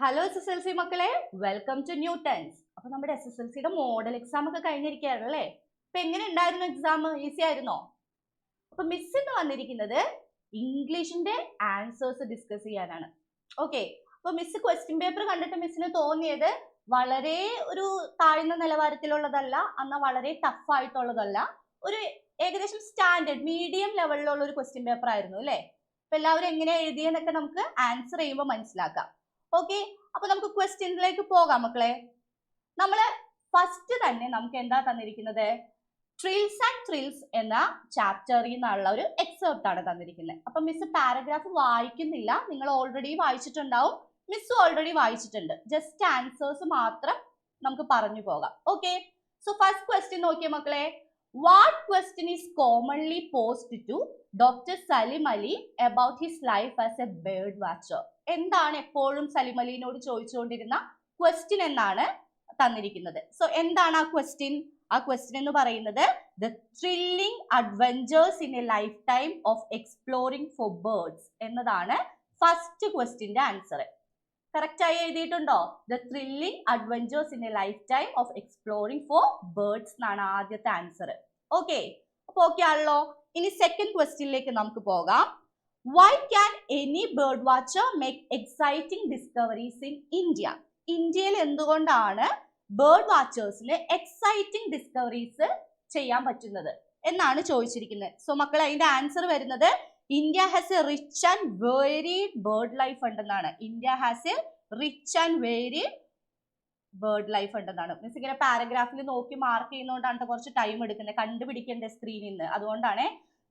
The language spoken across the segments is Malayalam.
ഹലോ SSLC മക്കളെ, വെൽക്കം ടു ന്യൂട്ടൻസ്. അപ്പൊ നമ്മുടെ SSLCയുടെ മോഡൽ എക്സാം ഒക്കെ കഴിഞ്ഞിരിക്കുകയാണല്ലേ. അപ്പൊ എങ്ങനെ ഉണ്ടായിരുന്നു എക്സാം? ഈസി ആയിരുന്നോ? അപ്പൊ മിസ് ഇന്ന് വന്നിരിക്കുന്നത് ഇംഗ്ലീഷിന്റെ ആൻസേഴ്സ് ഡിസ്കസ് ചെയ്യാനാണ്. ഓക്കെ, അപ്പൊ മിസ് ക്വസ്റ്റ്യൻ പേപ്പർ കണ്ടിട്ട് മിസ്സിന് തോന്നിയത് വളരെ ഒരു താഴ്ന്ന നിലവാരത്തിലുള്ളതല്ല, എന്നാൽ വളരെ ടഫ് ആയിട്ടുള്ളതല്ല, ഒരു ഏകദേശം സ്റ്റാൻഡേർഡ് മീഡിയം ലെവലിലുള്ള ഒരു ക്വസ്റ്റ്യൻ പേപ്പർ ആയിരുന്നു അല്ലേ. അപ്പൊ എല്ലാവരും എങ്ങനെ എഴുതിയെന്നൊക്കെ നമുക്ക് ആൻസർ ചെയ്യുമ്പോൾ മനസ്സിലാക്കാം. ഓക്കെ, അപ്പൊ നമുക്ക് ക്വസ്റ്റ്യൻസിലേക്ക് പോകാം മക്കളെ. നമ്മള് ഫസ്റ്റ് തന്നെ നമുക്ക് എന്താ തന്നിരിക്കുന്നത്? ട്രിൽസ് ആൻഡ് ത്രിൽസ് എന്ന ചാപ്റ്ററിൽ നിന്നുള്ള ഒരു എക്സെപ്റ്റ് ആണ് തന്നിരിക്കുന്നത്. അപ്പൊ മിസ് പാരഗ്രാഫ് വായിക്കുന്നില്ല, നിങ്ങൾ ഓൾറെഡി വായിച്ചിട്ടുണ്ടാവും, മിസ് ഓൾറെഡി വായിച്ചിട്ടുണ്ട്. ജസ്റ്റ് ആൻസേഴ്സ് മാത്രം നമുക്ക് പറഞ്ഞു പോകാം. ഓക്കെ, സോ ഫസ്റ്റ് ക്വസ്റ്റ്യൻ നോക്കിയേ മക്കളെ. What question is commonly posed to Dr. Salim Ali about his life as a bird watcher? എന്താണ് എപ്പോഴും സലിം അലിനോട് ചോദിച്ചുകൊണ്ടിരുന്ന ക്വസ്റ്റ്യൻ എന്നാണ് തന്നിരിക്കുന്നത്. സോ എന്താണ് ആ ക്വസ്റ്റ്യൻ? ആ ക്വസ്റ്റ്യൻ എന്ന് പറയുന്നത് the thrilling adventures in a lifetime of exploring for birds എന്നതാണ് ഫസ്റ്റ് ക്വസ്റ്റ്യന്റെ ആൻസർ. കറക്റ്റ് ആയി എഴുതിയിട്ടുണ്ടോ? The thrilling adventures in a lifetime of exploring for birds എന്നാണ് ആദ്യത്തെ ആൻസർ. ഓക്കെ, അപ്പൊ ഓക്കെ ആണല്ലോ. ഇനി സെക്കൻഡ് ക്വസ്റ്റ്യനിലേക്ക് നമുക്ക് പോകാം. Why can any bird watcher make exciting discoveries in India? ഇന്ത്യയിൽ എന്തുകൊണ്ടാണ് ബേർഡ് വാച്ചേഴ്സിന് എക്സൈറ്റിംഗ് ഡിസ്കവറീസ് ചെയ്യാൻ പറ്റുന്നത് എന്നാണ് ചോദിച്ചിരിക്കുന്നത്. സോ മക്കളെ, അതിന്റെ ആൻസർ വരുന്നത് India has a rich and varied bird life ഉണ്ടെന്നാണ്. India has a rich and varied bird life ഉണ്ടെന്നാണ്. മീൻസ് ഇങ്ങനെ പാരഗ്രാഫിൽ നോക്കി മാർക്ക് ചെയ്യുന്നതുകൊണ്ടാണ് കുറച്ച് ടൈം എടുക്കുന്നത്, കണ്ടുപിടിക്കേണ്ട സ്ക്രീനിൽ നിന്ന്, അതുകൊണ്ടാണ്.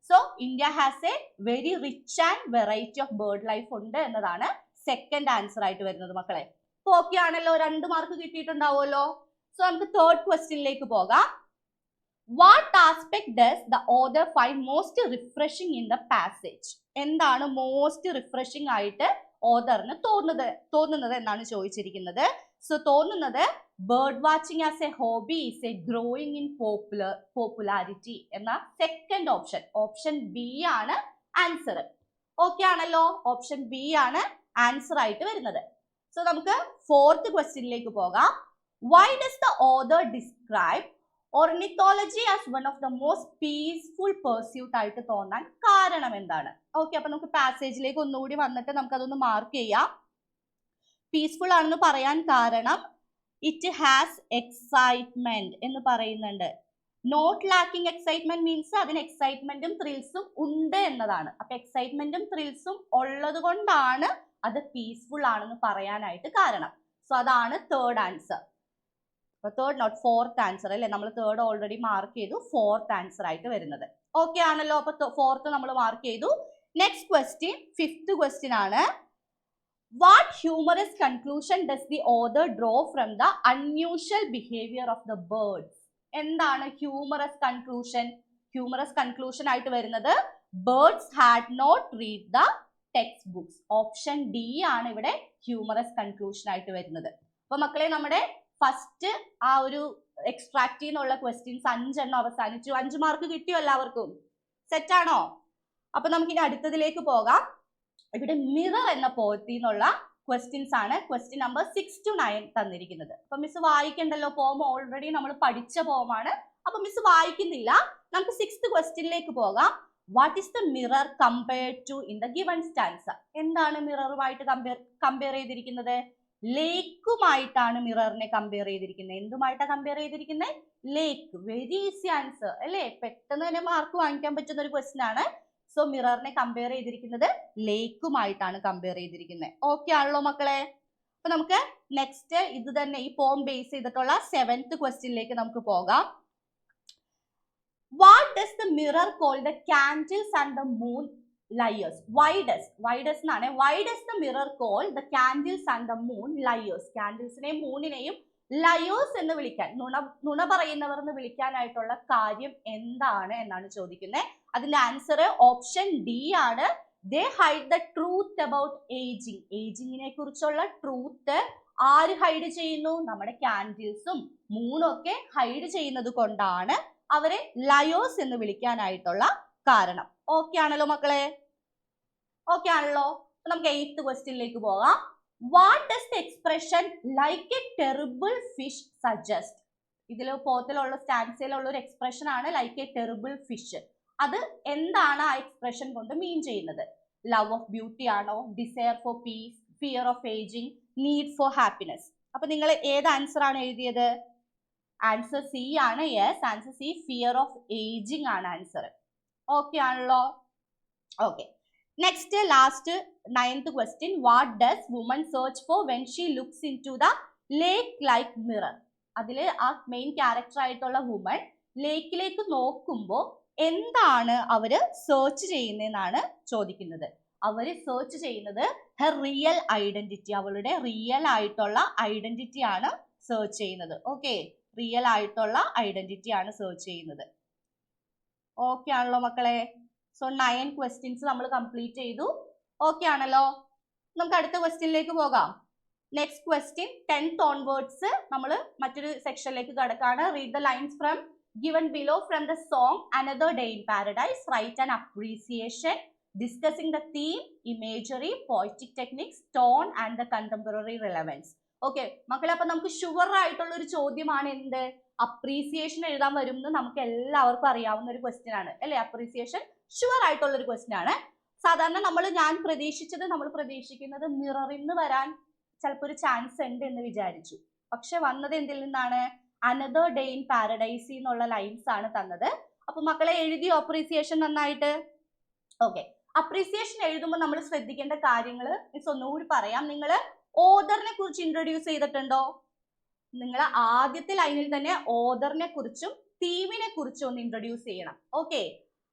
So India has A very rich and variety of bird life ഉണ്ട് എന്നതാണ് സെക്കൻഡ് ആൻസർ ആയിട്ട് വരുന്നത് മക്കളെ. അപ്പൊ ഓക്കെ ആണല്ലോ, 2 മാർക്ക് കിട്ടിയിട്ടുണ്ടാവുമല്ലോ. സോ നമുക്ക് തേർഡ് ക്വസ്റ്റ്യനിലേക്ക് പോകാം. What aspect does the author find most refreshing in the passage? എന്താണ് മോസ്റ്റ് റിഫ്രഷിംഗ് ആയിട്ട് ഓഥറിന് തോന്നുന്നത് എന്നാണ് ചോദിച്ചിരിക്കുന്നത്. സോ തോന്നുന്നത് bird watching as A hobby is A growing in popularity എന്ന സെക്കൻഡ് ഓപ്ഷൻ, ഓപ്ഷൻ ബി ആണ് ആൻസർ. ഓക്കെ ആണല്ലോ, ഓപ്ഷൻ ബി ആണ് ആൻസർ ആയിട്ട് വരുന്നത്. സോ നമുക്ക് ഫോർത്ത് ക്വസ്റ്റ്യനിലേക്ക് പോകാം. Why does the author describe ornithology as one of the most peaceful pursuit ആയിട്ട് തോന്നാൻ കാരണം എന്താണ്? ഓക്കെ, അപ്പൊ നമുക്ക് പാസേജിലേക്ക് ഒന്നുകൂടി വന്നിട്ട് നമുക്ക് അതൊന്ന് മാർക്ക് ചെയ്യാം. പീസ്ഫുൾ ആണെന്ന് പറയാൻ കാരണം ഇറ്റ് ഹാസ് എക്സൈറ്റ്മെന്റ് എന്ന് പറയുന്നുണ്ട്. നോട്ട് ലാക്കിംഗ് എക്സൈറ്റ്മെന്റ് മീൻസ് അതിന് എക്സൈറ്റ്മെന്റും ത്രിൽസും ഉണ്ട് എന്നതാണ്. അപ്പൊ എക്സൈറ്റ്മെന്റും ത്രിൽസും ഉള്ളത് കൊണ്ടാണ് അത് പീസ്ഫുൾ ആണെന്ന് പറയാനായിട്ട് കാരണം. സോ അതാണ് third answer. Third not fourth answer അല്ലേ, നമ്മൾ തേർഡ് ഓൾറെഡി മാർക്ക് ചെയ്തു, ഫോർത്ത് ആൻസർ ആയിട്ട് വരുന്നത്. ഓക്കെ ആണല്ലോ, അപ്പൊ ഫോർത്ത് നമ്മൾ മാർക്ക് ചെയ്തു. നെക്സ്റ്റ് ക്വസ്റ്റ്യൻ, ഫിഫ്ത്ത് ക്വസ്റ്റ്യൻ ആണ്. What humorous conclusion does the author draw from the unusual behaviour of the birds? എന്താണ് ഹ്യൂമറസ് കൺക്ലൂഷൻ? ഹ്യൂമറസ് കൺക്ലൂഷൻ ആയിട്ട് വരുന്നത് birds had not read the text books. Option D ആണ് ഇവിടെ ഹ്യൂമറസ് കൺക്ലൂഷൻ ആയിട്ട് വരുന്നത്. അപ്പൊ മക്കളെ, നമ്മുടെ ഫസ്റ്റ് ആ ഒരു എക്സ്ട്രാക്ട് ചെയ്യുന്നുള്ള ക്വസ്റ്റ്യൻസ് 5 എണ്ണം അവസാനിച്ചു. 5 മാർക്ക് കിട്ടിയോ എല്ലാവർക്കും? സെറ്റ് ആണോ? അപ്പൊ നമുക്ക് ഇനി അടുത്തതിലേക്ക് പോകാം. ഇവിടെ മിറർ എന്ന പോയത്തിൽ നിന്നുള്ള ക്വസ്റ്റ്യൻസ് ആണ് ക്വസ്റ്റ്യൻ നമ്പർ 6 to 9 തന്നിരിക്കുന്നത്. അപ്പൊ മിസ് വായിക്കണ്ടല്ലോ, പോം ഓൾറെഡി നമ്മൾ പഠിച്ച പോമാണ്, അപ്പൊ മിസ് വായിക്കുന്നില്ല. നമുക്ക് 6th ക്വസ്റ്റ്യനിലേക്ക് പോകാം. What is the mirror compared to in the given stanza? എന്താണ് മിററുമായിട്ട് കമ്പയർ ചെയ്തിരിക്കുന്നത്? ലേക്കുമായിട്ടാണ് മിററിനെ കമ്പയർ ചെയ്തിരിക്കുന്നത്. എന്തുമായിട്ടാണ് കമ്പയർ ചെയ്തിരിക്കുന്നത്? ലേക്ക്. വെരി ഈസി ആൻസർ അല്ലേ, പെട്ടെന്ന് തന്നെ മാർക്ക് വാങ്ങിക്കാൻ പറ്റുന്ന ഒരു ക്വസ്റ്റ്യൻ ആണ്. സോ മിററിനെ കമ്പയർ ചെയ്തിരിക്കുന്നത് ലേക്കുമായിട്ടാണ് കമ്പയർ ചെയ്തിരിക്കുന്നത്. ഓക്കെ ആണല്ലോ മക്കളെ? അപ്പൊ നമുക്ക് നെക്സ്റ്റ് ഇത് തന്നെ ഈ പോം ബേസ് ചെയ്തിട്ടുള്ള 7th ക്വസ്റ്റ്യനിലേക്ക് നമുക്ക് പോകാം. What does the mirror call the candles and the moon liars? Why does എന്നാണ്. Why does the mirror call the candles and the moon liars? കാൻഡിൽസിനെയും മൂണിനെയും liars എന്ന് വിളിക്കാൻ, നുണ പറയുന്നവർ എന്ന് വിളിക്കാനായിട്ടുള്ള കാര്യം എന്താണ് എന്നാണ് ചോദിക്കുന്നത്. അതിന്റെ ആൻസർ ഓപ്ഷൻ ഡി ആണ്. They hide the truth about aging. ഏജിങ്ങിനെ കുറിച്ചുള്ള ട്രൂത്ത് ആര് ഹൈഡ് ചെയ്യുന്നു? നമ്മുടെ കാൻഡിൽസും മൂണും ഒക്കെ ഹൈഡ് ചെയ്യുന്നത് കൊണ്ടാണ് അവരെ liars എന്ന് വിളിക്കാനായിട്ടുള്ള കാരണം. ഓക്കെ ആണല്ലോ മക്കളെ? ഓക്കെ ആണല്ലോ? നമുക്ക് 8th ക്വസ്റ്റ്യനിലേക്ക് പോകാം. What does the expression like A terrible fish suggest? ഇതിൽ പോത്തിലുള്ള സ്റ്റാൻസിലുള്ള ഒരു എക്സ്പ്രഷൻ ആണ് ലൈക്ക് എ ടെറിബിൾ ഫിഷ്. അത് എന്താണ് ആ എക്സ്പ്രഷൻ കൊണ്ട് മീൻ ചെയ്യുന്നത്? ലവ് ഓഫ് ബ്യൂട്ടി ആണോ, desire for peace, fear of ageing, need for happiness? അപ്പൊ നിങ്ങൾ ഏത് ആൻസർ ആണ് എഴുതിയത്? ആൻസർ സി ആണ്. Yes, answer C, fear of ageing ആണ് ആൻസർ. ഓക്കെ ആണല്ലോ? Okay. Next last 9th question. What does woman search for when she looks into the lake like mirror? അതിൽ ആ മെയിൻ ക്യാരക്ടർ ആയിട്ടുള്ള വുമൺ ലേക്കിലേക്ക് നോക്കുമ്പോൾ എന്താണ് അവര് സെർച്ച് ചെയ്യുന്നതെന്നാണ് ചോദിക്കുന്നത്. അവര് സെർച്ച് ചെയ്യുന്നത് ഹെർ റിയൽ ഐഡന്റിറ്റി, അവളുടെ റിയൽ ആയിട്ടുള്ള ഐഡന്റിറ്റി ആണ് സെർച്ച് ചെയ്യുന്നത്. ഓക്കെ, റിയൽ ആയിട്ടുള്ള ഐഡന്റിറ്റി ആണ് സെർച്ച് ചെയ്യുന്നത്. ഓക്കെ ആണല്ലോ മക്കളെ? സോ 9 ക്വസ്റ്റ്യൻസ് നമ്മൾ കംപ്ലീറ്റ് ചെയ്തു. ഓക്കെ ആണല്ലോ? നമുക്ക് അടുത്ത ക്വസ്റ്റ്യനിലേക്ക് പോകാം. നെക്സ്റ്റ് ക്വസ്റ്റ്യൻ 10th ഓൺവേർഡ്സ് നമ്മൾ മറ്റൊരു സെക്ഷനിലേക്ക് കടക്കാണ്. Read the lines from given below from the song Another Day in Paradise. Write an appreciation discussing the theme, imagery, poetic techniques, tone and the contemporary relevance. Okay മക്കളെ, അപ്പൊ നമുക്ക് ഷുവർ ആയിട്ടുള്ള ഒരു ചോദ്യമാണ് എന്ത്? അപ്രീസിയേഷൻ എഴുതാൻ വരുമെന്ന് നമുക്ക് എല്ലാവർക്കും അറിയാവുന്ന ഒരു ക്വസ്റ്റ്യൻ ആണ് അല്ലെ? അപ്രീസിയേഷൻ ഷുവർ ആയിട്ടുള്ള ഒരു ക്വസ്റ്റ്യൻ ആണ്. സാധാരണ ഞാൻ പ്രതീക്ഷിക്കുന്നത് മിററിൽ നിന്ന് വരാൻ ചിലപ്പോൾ ഒരു ചാൻസ് ഉണ്ട് എന്ന് വിചാരിച്ചു. പക്ഷെ വന്നത് എന്തിൽ നിന്നാണ്? അനദർ ഡേ ഇൻ പാരഡൈസ് എന്നുള്ള ലൈൻസ് ആണ് തന്നത്. അപ്പൊ മക്കളെ എഴുതിയോ അപ്രീസിയേഷൻ നന്നായിട്ട്? ഓക്കെ, അപ്രീസിയേഷൻ എഴുതുമ്പോൾ നമ്മൾ ശ്രദ്ധിക്കേണ്ട കാര്യങ്ങൾ മിസ് ഒന്നുകൂടി പറയാം. നിങ്ങൾ ഓദറിനെ കുറിച്ച് ഇൻട്രൊഡ്യൂസ് ചെയ്തിട്ടുണ്ടോ? നിങ്ങൾ ആദ്യത്തെ ലൈനിൽ തന്നെ ഓദറിനെ കുറിച്ചും തീമിനെ കുറിച്ചും ഒന്ന് ഇൻട്രൊഡ്യൂസ് ചെയ്യണം. ഓക്കെ,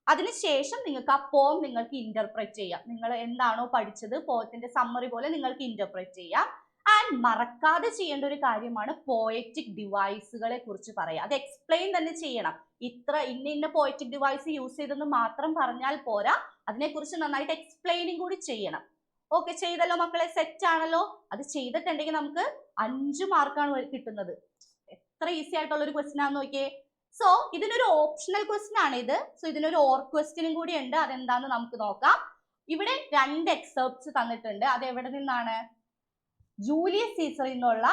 അതിനുശേഷം നിങ്ങൾക്ക് ആ പോം നിങ്ങൾക്ക് ഇന്റർപ്രറ്റ് ചെയ്യാം. നിങ്ങൾ എന്താണോ പഠിച്ചത് പോത്തിന്റെ സമ്മറി പോലെ നിങ്ങൾക്ക് ഇന്റർപ്രറ്റ് ചെയ്യാം. ആൻഡ് മറക്കാതെ ചെയ്യേണ്ട ഒരു കാര്യമാണ് പോയറ്റിക് ഡിവൈസുകളെ കുറിച്ച് പറയാം. അത് എക്സ്പ്ലെയിൻ തന്നെ ചെയ്യണം. ഇന്ന പോയറ്റിക് ഡിവൈസ് യൂസ് ചെയ്തെന്ന് മാത്രം പറഞ്ഞാൽ പോരാ, അതിനെക്കുറിച്ച് നന്നായിട്ട് എക്സ്പ്ലെയിനിങ് കൂടി ചെയ്യണം. ഓക്കെ, ചെയ്തല്ലോ മക്കളെ? സെറ്റ് ആണല്ലോ? അത് ചെയ്തിട്ടുണ്ടെങ്കിൽ നമുക്ക് 5 മാർക്കാണ് കിട്ടുന്നത്. എത്ര ഈസി ആയിട്ടുള്ള ഒരു ക്വസ്റ്റ്യൻ ആണെന്ന് നോക്കിയേ. സോ ഇതിനൊരു ഓപ്ഷണൽ ക്വസ്റ്റ്യൻ ആണ് ഇത്. സോ ഇതിനൊരു ഓർ ക്വസ്റ്റ്യനും കൂടി ഉണ്ട്. അതെന്താന്ന് നമുക്ക് നോക്കാം. ഇവിടെ 2 എക്സെപ്റ്റ്സ് തന്നിട്ടുണ്ട്. അത് എവിടെ നിന്നാണ്? ജൂലിയസ് സീസറിൽ നിന്നുള്ള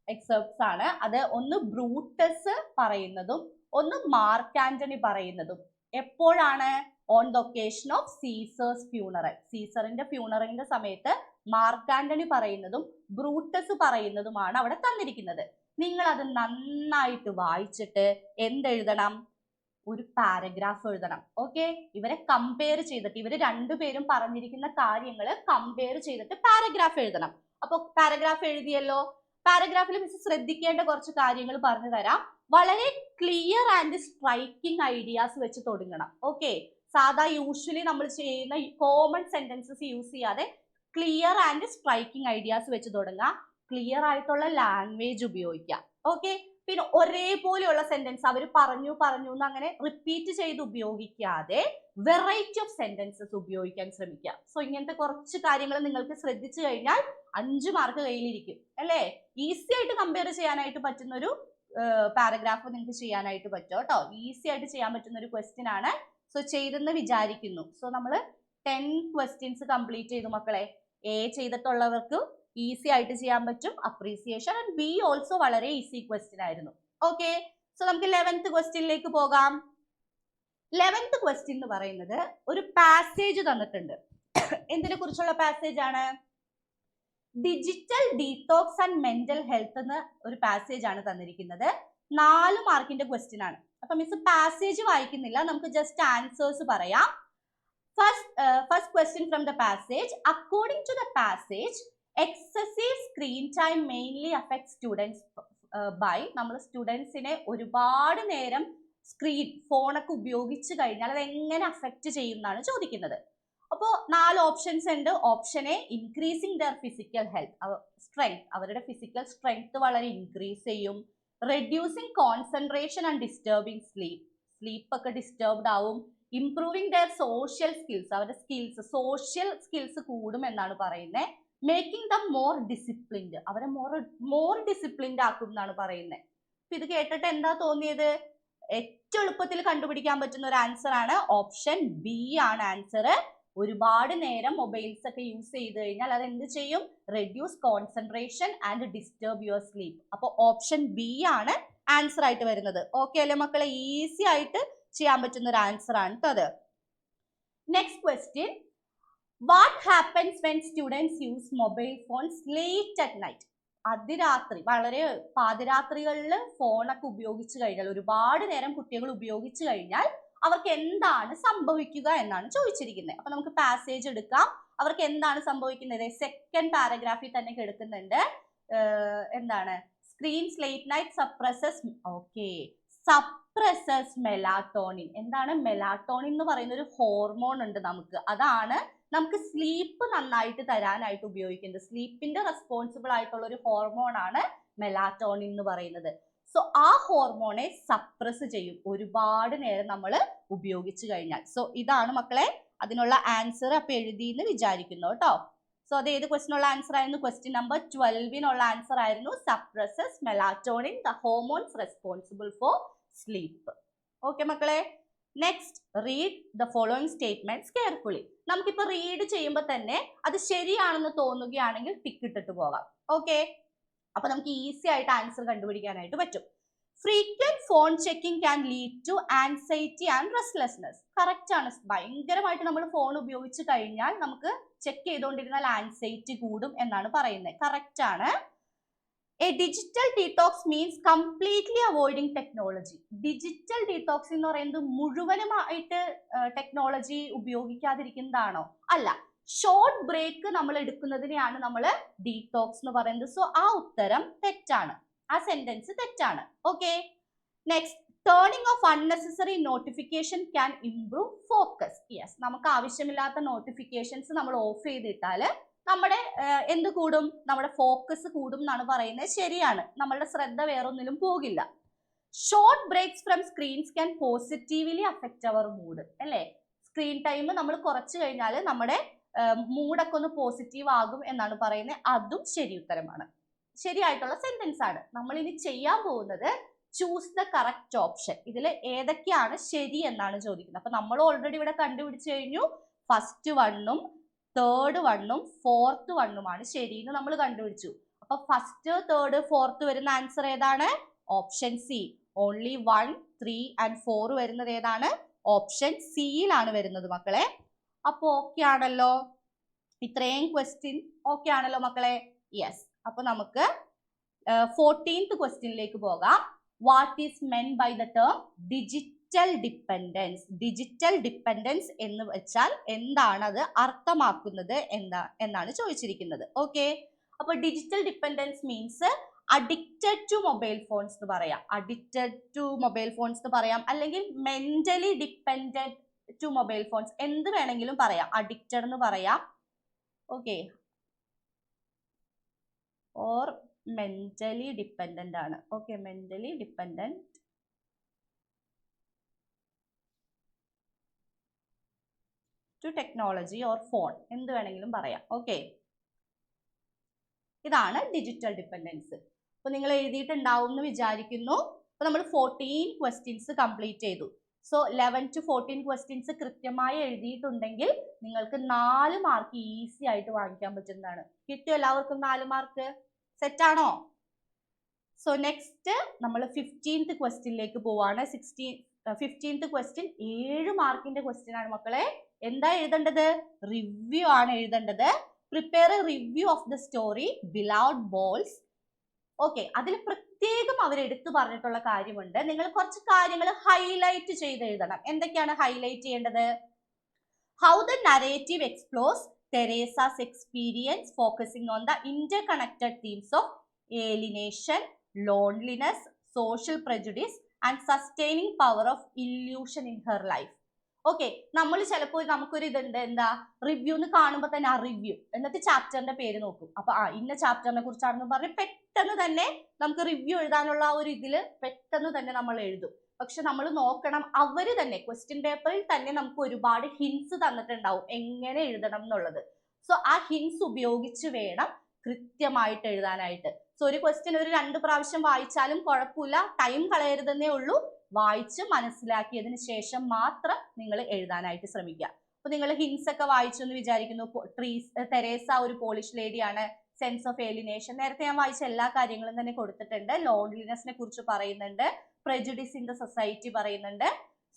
എക്സെപ്റ്റ്സ് ആണ്. അത് ഒന്ന് ബ്രൂട്ടസ് പറയുന്നതും ഒന്ന് മാർക്ക് ആന്റണി പറയുന്നതും. എപ്പോഴാണ്? On the occasion of Caesar's funeral. സീസറിന്റെ ഫ്യൂണറലിന്റെ സമയത്ത് മാർക്ക് ആന്റണി പറയുന്നതും ബ്രൂട്ടസ് പറയുന്നതുമാണ് അവിടെ തന്നിരിക്കുന്നത്. നിങ്ങൾ അത് നന്നായിട്ട് വായിച്ചിട്ട് എന്തെഴുതണം? ഒരു പാരഗ്രാഫ് എഴുതണം. ഓക്കെ, ഇവരെ കമ്പയർ ചെയ്തിട്ട്, ഇവര് രണ്ടുപേരും പറഞ്ഞിരിക്കുന്ന കാര്യങ്ങൾ കമ്പയർ ചെയ്തിട്ട് പാരഗ്രാഫ് എഴുതണം. അപ്പൊ പാരഗ്രാഫ് എഴുതിയല്ലോ. പാരഗ്രാഫിൽ മിസ് ശ്രദ്ധിക്കേണ്ട കുറച്ച് കാര്യങ്ങൾ പറഞ്ഞു തരാം. വളരെ ക്ലിയർ ആൻഡ് സ്ട്രൈക്കിംഗ് ഐഡിയാസ് വെച്ച് തുടങ്ങണം. ഓക്കെ, സാധാ യൂഷ്വലി നമ്മൾ ചെയ്യുന്ന കോമൺ സെന്റൻസസ് യൂസ് ചെയ്യാതെ ക്ലിയർ ആൻഡ് സ്ട്രൈക്കിംഗ് ഐഡിയാസ് വെച്ച് തുടങ്ങാം. ക്ലിയർ ആയിട്ടുള്ള ലാംഗ്വേജ് ഉപയോഗിക്കാം. ഓക്കെ, പിന്നെ ഒരേപോലെയുള്ള സെന്റൻസ് അവർ പറഞ്ഞു എന്ന് അങ്ങനെ റിപ്പീറ്റ് ചെയ്ത് ഉപയോഗിക്കാതെ വെറൈറ്റി ഓഫ് സെന്റൻസസ് ഉപയോഗിക്കാൻ ശ്രമിക്കുക. സോ ഇങ്ങനത്തെ കുറച്ച് കാര്യങ്ങൾ നിങ്ങൾക്ക് ശ്രദ്ധിച്ചു കഴിഞ്ഞാൽ 5 മാർക്ക് കയ്യിലിരിക്കും അല്ലേ? ഈസി ആയിട്ട് കമ്പയർ ചെയ്യാനായിട്ട് പറ്റുന്ന ഒരു പാരഗ്രാഫ് നിങ്ങൾക്ക് ചെയ്യാനായിട്ട് പറ്റും കേട്ടോ. ഈസി ആയിട്ട് ചെയ്യാൻ പറ്റുന്ന ഒരു ക്വസ്റ്റ്യൻ ആണ്. സോ ചെയ്തെന്ന് വിചാരിക്കുന്നു. സോ നമ്മൾ 10 ക്വസ്റ്റ്യൻസ് കംപ്ലീറ്റ് ചെയ്തു മക്കളെ. എ ചെയ്തിട്ടുള്ളവർക്ക് ഈസി ആയിട്ട് ചെയ്യാൻ പറ്റും അപ്രീസിയേഷൻ. ആൻഡ് ബി ഓൾസോ വളരെ ഈസി ക്വസ്റ്റ്യൻ ആയിരുന്നു. ഓക്കെ, സോ നമുക്ക് 11th ക്വസ്റ്റ്യനിലേക്ക് പോകാം. 11th ക്വസ്റ്റ്യൻ എന്ന് പറയുന്നത് ഒരു പാസേജ് തന്നിട്ടുണ്ട്. എന്തിനെ കുറിച്ചുള്ള പാസേജ് ആണ്? Digital detox and mental health എന്ന ഒരു പാസേജ് ആണ് തന്നിരിക്കുന്നത്. 4 മാർക്കിന്റെ ക്വസ്റ്റ്യൻ ആണ്. അപ്പൊ മിസ് പാസേജ് വായിക്കുന്നില്ല, നമുക്ക് ജസ്റ്റ് ആൻസേഴ്സ് പറയാം. First question from the passage. According to the passage, excessive screen time mainly affects students by, നമ്മൾ സ്റ്റുഡൻസിനെ ഒരുപാട് നേരം ഫോണൊക്കെ ഉപയോഗിച്ച് കഴിഞ്ഞാൽ അത് എങ്ങനെ അഫക്റ്റ് ചെയ്യും എന്നാണ് ചോദിക്കുന്നത്. അപ്പോൾ 4 ഓപ്ഷൻസ് ഉണ്ട്. Option A, increasing there physical health, strength, അവരുടെ ഫിസിക്കൽ സ്ട്രെങ്ത് വളരെ ഇൻക്രീസ് ചെയ്യും. Reducing concentration and disturbing sleep ഒക്കെ ഡിസ്റ്റർബ്ഡ് ആവും. ഇംപ്രൂവിങ് ദർ സോഷ്യൽ സ്കിൽസ്, അവരുടെ സോഷ്യൽ സ്കിൽസ് കൂടും എന്നാണ് പറയുന്നത്. മേക്കിംഗ് ദം മോർ ഡിസിപ്ലിൻഡ്, അവരെ മോർ ഡിസിപ്ലിൻഡ് ആക്കും എന്നാണ് പറയുന്നത്. അപ്പൊ ഇത് കേട്ടിട്ട് എന്താ തോന്നിയത്? ഏറ്റവും എളുപ്പത്തിൽ കണ്ടുപിടിക്കാൻ പറ്റുന്ന ഒരു ആൻസർ ആണ് ഓപ്ഷൻ ബി ആണ് ആൻസർ. ഒരുപാട് നേരം മൊബൈൽസ് ഒക്കെ യൂസ് ചെയ്ത് കഴിഞ്ഞാൽ അത് എന്ത് ചെയ്യും? Reduce concentration and disturb your sleep. അപ്പോൾ ഓപ്ഷൻ ബി ആണ് ആൻസർ ആയിട്ട് വരുന്നത്. ഓക്കെ അല്ലേ മക്കളെ? ഈസി ആയിട്ട് ചെയ്യാൻ പറ്റുന്ന ഒരു ആൻസർ ആണ് അത്. Next question, what happens when students use mobile phones late at night? അതിരാത്രി, വളരെ പാതിരാത്രികളിൽ ഫോണൊക്കെ ഉപയോഗിച്ച് കഴിഞ്ഞാൽ, ഒരുപാട് നേരം കുട്ടികൾ ഉപയോഗിച്ച് കഴിഞ്ഞാൽ അവർക്ക് എന്താണ് സംഭവിക്കുക എന്നാണ് ചോദിച്ചിരിക്കുന്നത്. അപ്പൊ നമുക്ക് പാസേജ് എടുക്കാം. അവർക്ക് എന്താണ് സംഭവിക്കുന്നത്? സെക്കൻഡ് പാരഗ്രാഫിൽ തന്നെ എടുക്കുന്നുണ്ട്. എന്താണ്? Screens late night suppresses, okay, suppresses melatonin. എന്താണ് മെലാറ്റോണിൻ എന്ന് പറയുന്ന ഒരു ഹോർമോൺ ഉണ്ട് നമുക്ക്. അതാണ് നമുക്ക് സ്ലീപ്പ് നന്നായിട്ട് തരാനായിട്ട് ഉപയോഗിക്കുന്നത്. സ്ലീപ്പിന്റെ റെസ്പോൺസിബിൾ ആയിട്ടുള്ള ഒരു ഹോർമോൺ ആണ് മെലാറ്റോണിൻ എന്ന് പറയുന്നത്. സോ ആ ഹോർമോണെ സപ്രസ് ചെയ്യും ഒരുപാട് നേരം നമ്മൾ ഉപയോഗിച്ചു കഴിഞ്ഞാൽ. സോ ഇതാണ് മക്കളെ അതിനുള്ള ആൻസർ. അപ്പൊ എഴുതിയെന്ന് വിചാരിക്കുന്നു കേട്ടോ. സോ അത് ഏത് ക്വസ്റ്റിനുള്ള ആൻസർ ആയിരുന്നു? ക്വസ്റ്റ്യൻ നമ്പർ 12 ആൻസർ ആയിരുന്നു suppresses melatonin, the hormones responsible for sleep. Okay മക്കളെ, next read the following statements carefully. നമുക്കിപ്പോൾ റീഡ് ചെയ്യുമ്പോൾ തന്നെ അത് ശരിയാണെന്ന് തോന്നുകയാണെങ്കിൽ ടിക്ക് ഇട്ടിട്ട് പോകാം. ഓക്കെ, അപ്പൊ നമുക്ക് ഈസി ആയിട്ട് ആൻസർ കണ്ടുപിടിക്കാനായിട്ട് പറ്റും. Frequent phone checking can lead to anxiety and restlessness. Correct ആണ്. ഭയങ്കരമായിട്ട് നമ്മൾ ഫോൺ ഉപയോഗിച്ച് കഴിഞ്ഞാൽ നമുക്ക് ചെക്ക് ചെയ്തുകൊണ്ടിരുന്നാൽ ആൻസൈറ്റി കൂടും എന്നാണ് പറയുന്നത്. കറക്റ്റ് ആണ്. A digital detox means completely avoiding technology. Digital detox എന്ന് പറയുന്നത് മുഴുവനുമായിട്ട് ടെക്നോളജി ഉപയോഗിക്കാതിരിക്കുന്നതാണോ? അല്ല, ഷോർട്ട് ബ്രേക്ക് നമ്മൾ എടുക്കുന്നതിനെയാണ് നമ്മൾ ഡീടോക്സ് എന്ന് പറയുന്നത്. സോ ആ ഉത്തരം തെറ്റാണ്, ആ സെന്റൻസ് തെറ്റാണ്. Okay, next, turning of unnecessary notification can improve focus. Yes, നമുക്ക് ആവശ്യമില്ലാത്ത നോട്ടിഫിക്കേഷൻസ് നമ്മൾ ഓഫ് ചെയ്തിട്ടാൽ നമ്മുടെ എന്ത് കൂടും? നമ്മുടെ ഫോക്കസ് കൂടും എന്നാണ് പറയുന്നത്. ശരിയാണ്, നമ്മളുടെ ശ്രദ്ധ വേറൊന്നിലും പോകില്ല. Short breaks from screens can positively affect our mood. അല്ലേ? സ്ക്രീൻ ടൈം നമ്മൾ കുറച്ച് കഴിഞ്ഞാൽ നമ്മുടെ മൂഡൊക്കെ ഒന്ന് പോസിറ്റീവ് ആകും എന്നാണ് പറയുന്നത്. അതും ശരി ഉത്തരമാണ്, ശരിയായിട്ടുള്ള സെന്റൻസ് ആണ്. നമ്മൾ ഇനി ചെയ്യാൻ പോകുന്നത് ചൂസ് ദ കറക്റ്റ് ഓപ്ഷൻ. ഇതിൽ ഏതൊക്കെയാണ് ശരി എന്നാണ് ചോദിക്കുന്നത്. അപ്പൊ നമ്മൾ ഓൾറെഡി ഇവിടെ കണ്ടുപിടിച്ചു കഴിഞ്ഞു. ഫസ്റ്റ് വണ്ണും തേർഡ് വണ്ണും ഫോർത്ത് വണ്ണുമാണ് ശരി എന്ന് നമ്മൾ കണ്ടുപിടിച്ചു. അപ്പൊ ഫസ്റ്റ് തേർഡ് ഫോർത്ത് വരുന്ന ആൻസർ ഏതാണ്? Option C. ഓൺലി 1, 3 and 4 വരുന്നത് ഏതാണ്? ഓപ്ഷൻ സിയിലാണ് വരുന്നത് മക്കളെ. അപ്പൊ ഓക്കെ ആണല്ലോ? ഇത്രയും ക്വസ്റ്റ്യൻ ഓക്കെ ആണല്ലോ മക്കളെ? യെസ്. അപ്പൊ നമുക്ക് 14th ക്വസ്റ്റ്യനിലേക്ക് പോകാം. What is meant by the term digital dependence? Digital dependence എന്ന് വെച്ചാൽ എന്താണ് അത് അർത്ഥമാക്കുന്നത് എന്നാണ് ചോദിച്ചിരിക്കുന്നത്. ഓക്കെ, അപ്പൊ digital dependence means addicted to mobile phones എന്ന് പറയാം. അഡിക്റ്റഡ് ടു മൊബൈൽ ഫോൺസ് എന്ന് പറയാം, അല്ലെങ്കിൽ mentally dependent to mobile phones, എന്ത് വേണമെങ്കിലും പറയാം. അഡിക്റ്റഡ് എന്ന് പറയാം. ഓക്കെ, ഓർ മെന്റലി ഡിപ്പെൻഡന്റ് ആണ്. Okay, mentally dependent to technology or phone, എന്ത് വേണമെങ്കിലും പറയാം. ഓക്കെ, ഇതാണ് ഡിജിറ്റൽ ഡിപ്പെൻഡൻസ്. അപ്പൊ നിങ്ങൾ എഴുതിയിട്ടുണ്ടാവും എന്ന് വിചാരിക്കുന്നു. അപ്പൊ നമ്മൾ 14 ക്വസ്റ്റ്യൻസ് കംപ്ലീറ്റ് ചെയ്തു. സോ 11 to 14 ക്വസ്റ്റ്യൻസ് കൃത്യമായി എഴുതിയിട്ടുണ്ടെങ്കിൽ നിങ്ങൾക്ക് 4 മാർക്ക് ഈസി ആയിട്ട് വാങ്ങിക്കാൻ പറ്റുന്നതാണ്. കിട്ടും എല്ലാവർക്കും 4 മാർക്ക്? സെറ്റ് ആണോ? സോ നെക്സ്റ്റ് നമ്മൾ 15th ക്വസ്റ്റ്യനിലേക്ക് പോവാണ്. 15th ക്വസ്റ്റ്യൻ 7 മാർക്കിന്റെ ക്വസ്റ്റ്യൻ ആണ് മക്കളെ. എന്താ എഴുതേണ്ടത്? റിവ്യൂ ആണ് എഴുതേണ്ടത്. Prepare A review of the story beloved balls. Okay, അതിൽ പ്രത്യേകം അവർ എടുത്തു പറഞ്ഞിട്ടുള്ള കാര്യമുണ്ട്. നിങ്ങൾ കുറച്ച് കാര്യങ്ങൾ ഹൈലൈറ്റ് ചെയ്ത് എഴുതണം. എന്തൊക്കെയാണ് ഹൈലൈറ്റ് ചെയ്യേണ്ടത്? How the narrative explores Teresa's experience focusing on the interconnected themes of alienation, loneliness, social prejudice and sustaining power of illusion in her life. Okay, നമ്മൾ ചിലപ്പോൾ നമുക്കൊരു ഇതുണ്ട്, എന്താ റിവ്യൂ എന്ന് കാണുമ്പോൾ തന്നെ ആ റിവ്യൂ എന്നിട്ട് ചാപ്റ്ററിന്റെ പേര് നോക്കും. അപ്പൊ ഇന്ന ചാപ്റ്ററിനെ കുറിച്ചാണെന്ന് പറഞ്ഞ് പെട്ടെന്ന് തന്നെ നമുക്ക് റിവ്യൂ എഴുതാനുള്ള ആ ഒരു ഇതില് പെട്ടെന്ന് തന്നെ നമ്മൾ എഴുതും. പക്ഷെ നമ്മൾ നോക്കണം, അവര് തന്നെ ക്വസ്റ്റ്യൻ പേപ്പറിൽ തന്നെ നമുക്ക് ഒരുപാട് ഹിൻസ് തന്നിട്ടുണ്ടാവും എങ്ങനെ എഴുതണം എന്നുള്ളത്. സോ ആ ഹിൻസ് ഉപയോഗിച്ച് വേണം കൃത്യമായിട്ട് എഴുതാനായിട്ട്. സോ ഒരു ക്വസ്റ്റ്യൻ ഒരു 2 പ്രാവശ്യം വായിച്ചാലും കുഴപ്പമില്ല, ടൈം കളയരുതെന്നേ ഉള്ളൂ. വായിച്ച് മനസ്സിലാക്കിയതിന് ശേഷം മാത്രം നിങ്ങൾ എഴുതാനായിട്ട് ശ്രമിക്കുക. അപ്പൊ നിങ്ങൾ ഹിൻസ് ഒക്കെ വായിച്ചു എന്ന് വിചാരിക്കുന്നു. തെരേസ ഒരു പോളിഷ് ലേഡിയാണ്. സെൻസ് ഓഫ് ഏലിനേഷൻ നേരത്തെ ഞാൻ വായിച്ച എല്ലാ കാര്യങ്ങളും തന്നെ കൊടുത്തിട്ടുണ്ട്. ലോൺലിനെസിനെ കുറിച്ച് പറയുന്നുണ്ട്. പ്രെജുഡിസ് ഇൻ ദ സൊസൈറ്റി പറയുന്നുണ്ട്.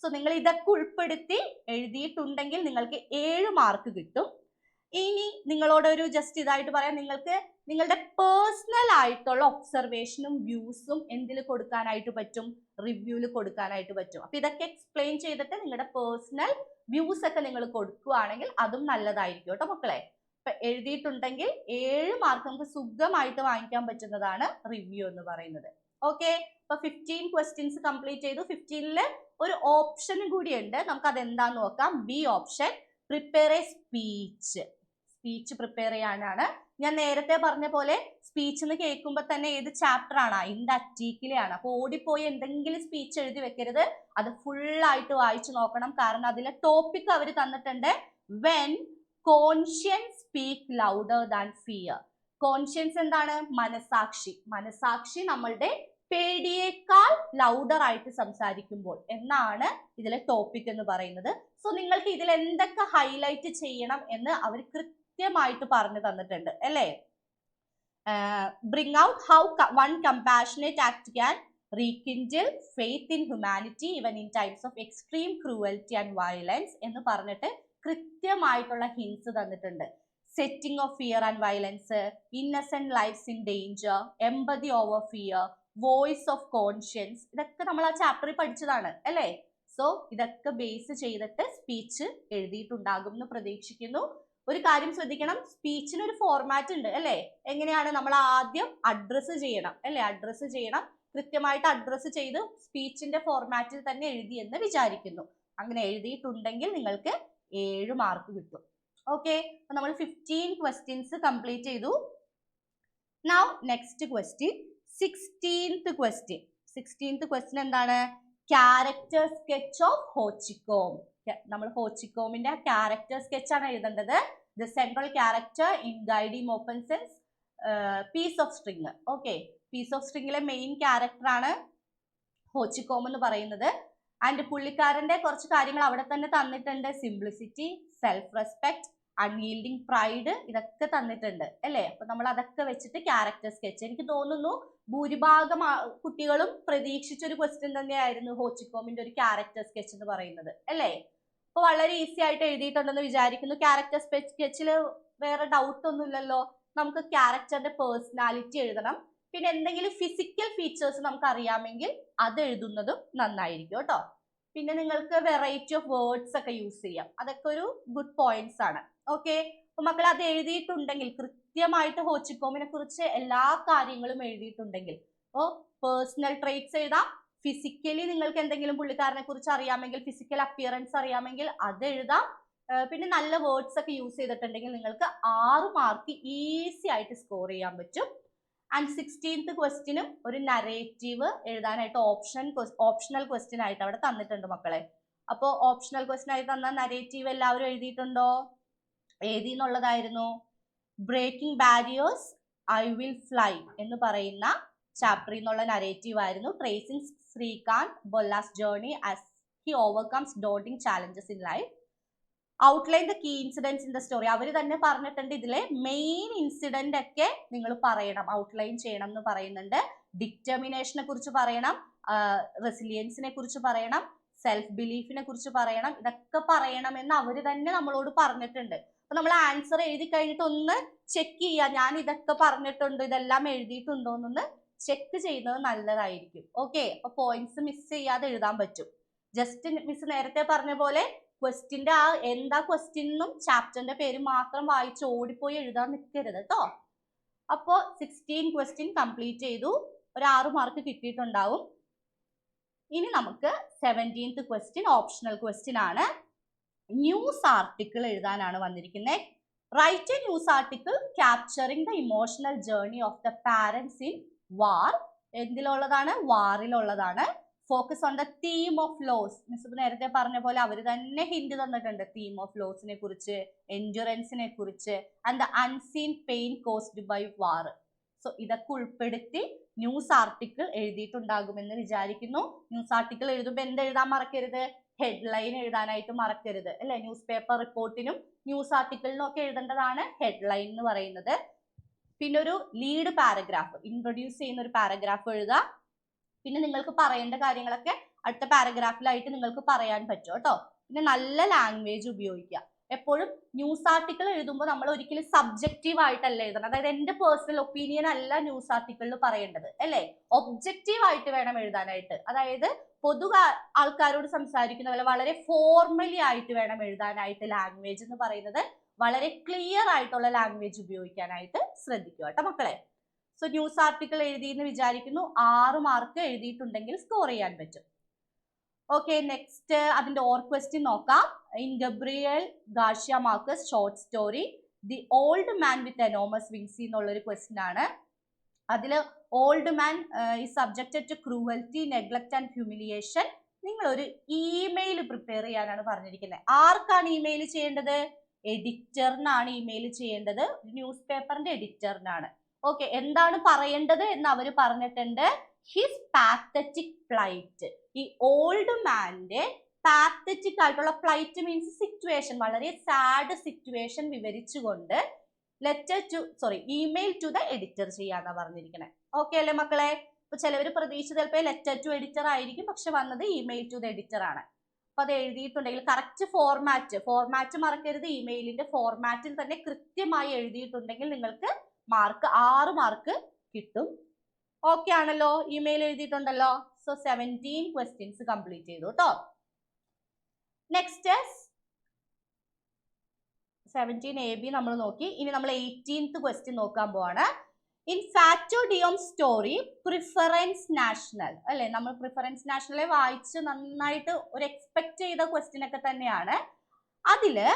സോ നിങ്ങൾ ഇതൊക്കെ ഉൾപ്പെടുത്തി എഴുതിയിട്ടുണ്ടെങ്കിൽ നിങ്ങൾക്ക് 7 മാർക്ക് കിട്ടും. ഇനി നിങ്ങളോട് ഒരു ജസ്റ്റ് ഇതായിട്ട് പറയാം, നിങ്ങൾക്ക് നിങ്ങളുടെ പേഴ്സണൽ ആയിട്ടുള്ള ഒബ്സർവേഷനും വ്യൂസും എന്തിൽ കൊടുക്കാനായിട്ട് പറ്റും? റിവ്യൂവിൽ കൊടുക്കാനായിട്ട് പറ്റും. അപ്പൊ ഇതൊക്കെ എക്സ്പ്ലെയിൻ ചെയ്തിട്ട് നിങ്ങളുടെ പേഴ്സണൽ വ്യൂസ് ഒക്കെ നിങ്ങൾ കൊടുക്കുകയാണെങ്കിൽ അതും നല്ലതായിരിക്കും കേട്ടോ മക്കളെ. ഇപ്പൊ എഴുതിയിട്ടുണ്ടെങ്കിൽ 7 മാർക്ക് നമുക്ക് സുഖമായിട്ട് വാങ്ങിക്കാൻ പറ്റുന്നതാണ് റിവ്യൂ എന്ന് പറയുന്നത്. ഓക്കെ, അപ്പൊ 15 ക്വസ്റ്റ്യൻസ് കംപ്ലീറ്റ് ചെയ്തു. 15ൽ ഒരു ഓപ്ഷനും കൂടി ഉണ്ട്, നമുക്ക് അത് എന്താന്ന് നോക്കാം. B option, prepare A speech. Speech prepare ചെയ്യാനാണ്. ഞാൻ നേരത്തെ പറഞ്ഞ പോലെ സ്പീച്ച് എന്ന് കേൾക്കുമ്പോൾ തന്നെ ഏത് ചാപ്റ്റർ ആണ്? അതിന്റെ അറ്റീക്കിലെയാണ്. അപ്പൊ ഓടിപ്പോയി എന്തെങ്കിലും സ്പീച്ച് എഴുതി വെക്കരുത്, അത് ഫുൾ ആയിട്ട് വായിച്ചു നോക്കണം. കാരണം അതിലെ ടോപ്പിക് അവർ തന്നിട്ടുണ്ട്. When conscience speak louder than fear. Conscience എന്താണ്? മനസാക്ഷി. മനസാക്ഷി നമ്മളുടെ പേടിയേക്കാൾ ലൗഡർ ആയിട്ട് സംസാരിക്കുമ്പോൾ എന്നാണ് ഇതിലെ ടോപ്പിക് എന്ന് പറയുന്നത്. സോ നിങ്ങൾക്ക് ഇതിൽ എന്തൊക്കെ ഹൈലൈറ്റ് ചെയ്യണം എന്ന് അവർ കൃത്യമായിട്ട് പറഞ്ഞു തന്നിട്ടുണ്ട് അല്ലേ? Bring out how one compassionate act can rekindle faith in humanity even in times of extreme cruelty and violence എന്ന് പറഞ്ഞിട്ട് കൃത്യമായിട്ടുള്ള ഹിൻസ് തന്നിട്ടുണ്ട്. Setting of fear and violence, innocent lifes in danger, empathy over fear, voice of conscience, ഇതൊക്കെ നമ്മൾ ആ ചാപ്റ്ററിൽ പഠിച്ചതാണ് അല്ലേ? സോ ഇതൊക്കെ ബേസ് ചെയ്തിട്ട് സ്പീച്ച് എഴുതിയിട്ടുണ്ടാകും എന്ന് പ്രതീക്ഷിക്കുന്നു. ഒരു കാര്യം ശ്രദ്ധിക്കണം, സ്പീച്ചിന് ഒരു ഫോർമാറ്റ് ഉണ്ട് അല്ലേ? എങ്ങനെയാണ്? നമ്മൾ ആദ്യം അഡ്രസ്സ് ചെയ്യണം അല്ലേ? അഡ്രസ്സ് ചെയ്യണം, കൃത്യമായിട്ട് അഡ്രസ്സ് ചെയ്ത് സ്പീച്ചിന്റെ ഫോർമാറ്റിൽ തന്നെ എഴുതി എന്ന് വിചാരിക്കുന്നു. അങ്ങനെ എഴുതിയിട്ടുണ്ടെങ്കിൽ നിങ്ങൾക്ക് 7 മാർക്ക് കിട്ടും. ഓക്കെ, അപ്പൊ നമ്മൾ 15 ക്വസ്റ്റ്യൻസ് കംപ്ലീറ്റ് ചെയ്തു. Now next question, 16th question. 16th question എന്താണ്? ക്യാരക്ടർ സ്കെച്ച് ഓഫ് ഹോ ചി കോം. നമ്മൾ ഹോ ചി കോമിന്റെ ക്യാരക്ടർ സ്കെച്ച് ആണ് എഴുതേണ്ടത്. The central character in Guy de Maupassant's piece of string. Okay, piece of സ്ട്രിങ്ങിലെ മെയിൻ ക്യാരക്ടർ ആണ് ഹോ ചി കോം എന്ന് പറയുന്നത്. ആൻഡ് പുള്ളിക്കാരന്റെ കുറച്ച് കാര്യങ്ങൾ അവിടെ തന്നെ തന്നിട്ടുണ്ട്. സിംപ്ലിസിറ്റി, സെൽഫ് റെസ്പെക്ട്, അൺയീൽഡിങ് പ്രൈഡ്, ഇതൊക്കെ തന്നിട്ടുണ്ട് അല്ലേ? അപ്പൊ നമ്മൾ അതൊക്കെ വെച്ചിട്ട് ക്യാരക്ടർ സ്കെച്ച്. എനിക്ക് തോന്നുന്നു ഭൂരിഭാഗം കുട്ടികളും പ്രതീക്ഷിച്ചൊരു ക്വസ്റ്റ്യൻ തന്നെയായിരുന്നു ഹോ ചി കോമിന്റെ ഒരു ക്യാരക്ടർ സ്കെച്ച് എന്ന് പറയുന്നത് അല്ലേ? അപ്പൊ വളരെ ഈസി ആയിട്ട് എഴുതിയിട്ടുണ്ടെന്ന് വിചാരിക്കുന്നു. ക്യാരക്ടർ സ്കെച്ചിൽ വേറെ ഡൗട്ട് ഒന്നും ഇല്ലല്ലോ. നമുക്ക് ക്യാരക്ടറിന്റെ പേഴ്സണാലിറ്റി എഴുതണം. പിന്നെ എന്തെങ്കിലും ഫിസിക്കൽ ഫീച്ചേഴ്സ് നമുക്ക് അറിയാമെങ്കിൽ അത് എഴുതുന്നതും നന്നായിരിക്കും കേട്ടോ. പിന്നെ നിങ്ങൾക്ക് വെറൈറ്റി ഓഫ് വേർഡ്സ് ഒക്കെ യൂസ് ചെയ്യാം. അതൊക്കെ ഒരു ഗുഡ് പോയിന്റ്സ് ആണ്. ഓക്കെ, അപ്പൊ മക്കൾ അത് എഴുതിയിട്ടുണ്ടെങ്കിൽ, കൃത്യമായിട്ട് ഹോ ചി കോമിനെ കുറിച്ച് എല്ലാ കാര്യങ്ങളും എഴുതിയിട്ടുണ്ടെങ്കിൽ, അപ്പോൾ പേഴ്സണൽ ട്രേറ്റ്സ് എഴുതാം. ഫിസിക്കലി നിങ്ങൾക്ക് എന്തെങ്കിലും പുള്ളിക്കാരനെ കുറിച്ച് അറിയാമെങ്കിൽ, ഫിസിക്കൽ അപ്പിയറൻസ് അറിയാമെങ്കിൽ അത് എഴുതാം. പിന്നെ നല്ല വേർഡ്സ് ഒക്കെ യൂസ് ചെയ്തിട്ടുണ്ടെങ്കിൽ നിങ്ങൾക്ക് 6 മാർക്ക് ഈസി ആയിട്ട് സ്കോർ ചെയ്യാൻ പറ്റും. ആൻഡ് 16th ക്വസ്റ്റ്യനും ഒരു നരേറ്റീവ് എഴുതാനായിട്ട് ഓപ്ഷണൽ ക്വസ്റ്റ്യൻ ആയിട്ട് അവിടെ തന്നിട്ടുണ്ട് മക്കളെ. അപ്പോൾ ഓപ്ഷണൽ ക്വസ്റ്റ്യൻ ആയിട്ട് തന്ന നരേറ്റീവ് എല്ലാവരും എഴുതിയിട്ടുണ്ടോ? ഏതിന്നുള്ളതായിരുന്നു? Breaking barriers I will fly എന്ന് പറയുന്ന ചാപ്റ്ററിൽ നിന്നുള്ള നരേറ്റീവ് ആയിരുന്നു. Tracing Srikanth Bolla's journey as he overcomes daunting challenges in life. Outline the key incidents in the story. അവർ തന്നെ പറഞ്ഞിട്ടുണ്ട് ഇതിലെ മെയിൻ ഇൻസിഡന്റ് ഒക്കെ നിങ്ങൾ പറയണം, ഔട്ട്ലൈൻ ചെയ്യണം എന്ന് പറയുന്നുണ്ട്. ഡിറ്റർമിനേഷനെ കുറിച്ച് പറയണം, റെസിലിയൻസിനെ കുറിച്ച് പറയണം, സെൽഫ് ബിലീഫിനെ കുറിച്ച് പറയണം. ഇതൊക്കെ പറയണമെന്ന് അവർ തന്നെ നമ്മളോട് പറഞ്ഞിട്ടുണ്ട്. അപ്പൊ നമ്മൾ ആൻസർ എഴുതി കഴിഞ്ഞിട്ട് ഒന്ന് ചെക്ക് ചെയ്യുക, ഞാൻ ഇതൊക്കെ പറഞ്ഞിട്ടുണ്ട്, ഇതെല്ലാം എഴുതിയിട്ടുണ്ടോ എന്നൊന്ന് ചെക്ക് ചെയ്യുന്നത് നല്ലതായിരിക്കും. ഓക്കെ, അപ്പൊ പോയിന്റ്സ് മിസ് ചെയ്യാതെ എഴുതാൻ പറ്റും. ജസ്റ്റ് മിസ് നേരത്തെ പറഞ്ഞ പോലെ ക്വസ്റ്റ്യന്റെ എന്താ ക്വസ്റ്റ്യൻ എന്നും ചാപ്റ്ററിന്റെ പേര് മാത്രം വായിച്ച് ഓടിപ്പോയി എഴുതാൻ നിൽക്കരുത് കേട്ടോ. അപ്പോൾ 16 ക്വസ്റ്റ്യൻ കംപ്ലീറ്റ് ചെയ്തു, ഒരു 6 മാർക്ക് കിട്ടിയിട്ടുണ്ടാവും. ഇനി നമുക്ക് 17th ക്വസ്റ്റ്യൻ ഓപ്ഷണൽ ക്വസ്റ്റ്യൻ ആണ്. ന്യൂസ് ആർട്ടിക്കിൾ എഴുതാനാണ് വന്നിരിക്കുന്നത്. Write a news article capturing the emotional journey of the parents in war. എന്തിലുള്ളതാണ്? വാറിലുള്ളതാണ്. Focus on the theme of loss. Miss നേരത്തെ പറഞ്ഞ പോലെ അവർ തന്നെ ഹിന്റ് തന്നിട്ടുണ്ട്. തീം ഓഫ് ലോസിനെ കുറിച്ച്, എൻഡ്യൂറൻസിനെ കുറിച്ച്, and the unseen pain caused by war. So ഇതൊക്കെ ഉൾപ്പെടുത്തി ന്യൂസ് ആർട്ടിക്കിൾ എഴുതിയിട്ടുണ്ടാകുമെന്ന് വിചാരിക്കുന്നു. ന്യൂസ് ആർട്ടിക്കിൾ എഴുതുമ്പോൾ എന്ത് എഴുതാൻ മറക്കരുത്? ഹെഡ്ലൈൻ എഴുതാനായിട്ട് മറക്കരുത് അല്ലെ. ന്യൂസ് പേപ്പർ റിപ്പോർട്ടിനും ന്യൂസ് ആർട്ടിക്കിളിനും ഒക്കെ എഴുതേണ്ടതാണ് ഹെഡ്ലൈൻ എന്ന് പറയുന്നത്. പിന്നെ ഒരു ലീഡ് പാരഗ്രാഫ്, ഇൻട്രൊഡ്യൂസ് ചെയ്യുന്ന ഒരു പാരഗ്രാഫ് എഴുതുക. പിന്നെ നിങ്ങൾക്ക് പറയേണ്ട കാര്യങ്ങളൊക്കെ അടുത്ത പാരഗ്രാഫിലായിട്ട് നിങ്ങൾക്ക് പറയാൻ പറ്റും കേട്ടോ. പിന്നെ നല്ല ലാംഗ്വേജ് ഉപയോഗിക്കുക. എപ്പോഴും ന്യൂസ് ആർട്ടിക്കിൾ എഴുതുമ്പോൾ നമ്മൾ ഒരിക്കലും സബ്ജക്റ്റീവ് ആയിട്ടല്ല എഴുതണം. അതായത് എന്റെ പേഴ്സണൽ ഒപ്പീനിയൻ അല്ല ന്യൂസ് ആർട്ടിക്കിളിൽ പറയേണ്ടത് അല്ലെ. ഒബ്ജക്റ്റീവ് ആയിട്ട് വേണം എഴുതാനായിട്ട്. അതായത് പൊതു ആൾക്കാരോട് സംസാരിക്കുന്ന പോലെ വളരെ ഫോർമലി ആയിട്ട് വേണം എഴുതാനായിട്ട്. ലാംഗ്വേജ് എന്ന് പറയുന്നത് വളരെ ക്ലിയർ ആയിട്ടുള്ള ലാംഗ്വേജ് ഉപയോഗിക്കാനായിട്ട് ശ്രദ്ധിക്കുക കേട്ടോ മക്കളെ. സോ ന്യൂസ് ആർട്ടിക്കിൾ എഴുതി എന്ന് വിചാരിക്കുന്നു. 6 മാർക്ക് എഴുതിയിട്ടുണ്ടെങ്കിൽ സ്കോർ ചെയ്യാൻ പറ്റും. ഓക്കെ, നെക്സ്റ്റ് അതിന്റെ ഓർ ക്വസ്റ്റ്യൻ നോക്കാം. In Gabriel Garcia Marquez short story the old man with enormous wings എന്നുള്ളൊരു ക്വസ്റ്റ്യൻ ആണ്. അതിൽ ഓൾഡ് മാൻ ഈ subjected to cruelty, neglect and humiliation. നിങ്ങൾ ഒരു ഇമെയിൽ പ്രിപ്പയർ ചെയ്യാനാണ് പറഞ്ഞിരിക്കുന്നത്. ആർക്കാണ് ഇമെയിൽ ചെയ്യേണ്ടത്? എഡിറ്ററിനാണ് ഇമെയിൽ ചെയ്യേണ്ടത്. ന്യൂസ് പേപ്പറിന്റെ എഡിറ്ററിനാണ്. ഓക്കെ, എന്താണ് പറയേണ്ടത് എന്ന് അവർ പറഞ്ഞിട്ടുണ്ട്. His pathetic plight. ഈ ഓൾഡ് മാന്റെ പാത്തറ്റിക് ആയിട്ടുള്ള പ്ലൈറ്റ് മീൻസ് സിറ്റുവേഷൻ, വളരെ സാഡ് സിറ്റുവേഷൻ വിവരിച്ചുകൊണ്ട് ഇമെയിൽ ടു ദ എഡിറ്റർ ചെയ്യാന്നാ പറഞ്ഞിരിക്കണേ. ഓക്കെ അല്ലേ മക്കളെ? ഇപ്പൊ ചിലവർ പ്രതീക്ഷ ചിലപ്പോൾ ലെറ്റർ ടു എഡിറ്റർ ആയിരിക്കും, പക്ഷെ വന്നത് ഇമെയിൽ ടു ദ എഡിറ്റർ ആണ്. അപ്പൊ അത് എഴുതിയിട്ടുണ്ടെങ്കിൽ കറക്റ്റ് ഫോർമാറ്റ് മറക്കരുത്. ഇമെയിലിന്റെ ഫോർമാറ്റിൽ തന്നെ കൃത്യമായി എഴുതിയിട്ടുണ്ടെങ്കിൽ നിങ്ങൾക്ക് മാർക്ക് 6 മാർക്ക് കിട്ടും. ഓക്കെ ആണല്ലോ? ഇമെയിൽ എഴുതിയിട്ടുണ്ടല്ലോ. സോ 17 ക്വസ്റ്റ്യൻസ് കംപ്ലീറ്റ് ചെയ്തു കേട്ടോ. നെക്സ്റ്റ് 17 AB നമ്മൾ നോക്കി. ഇനി നമ്മൾ 18th ക്വസ്റ്റ്യൻ നോക്കാൻ പോവാണ്. ഇൻ ഫാറ്റോ ഡിയോം സ്റ്റോറി പ്രിഫറൻസ് നാഷണൽ അല്ലെ. നമ്മൾ പ്രിഫറൻസ് നാഷണലെ വായിച്ച് നന്നായിട്ട് ഒരു എക്സ്പെക്ട് ചെയ്ത ക്വസ്റ്റ്യൻ ഒക്കെ തന്നെയാണ്. അതില്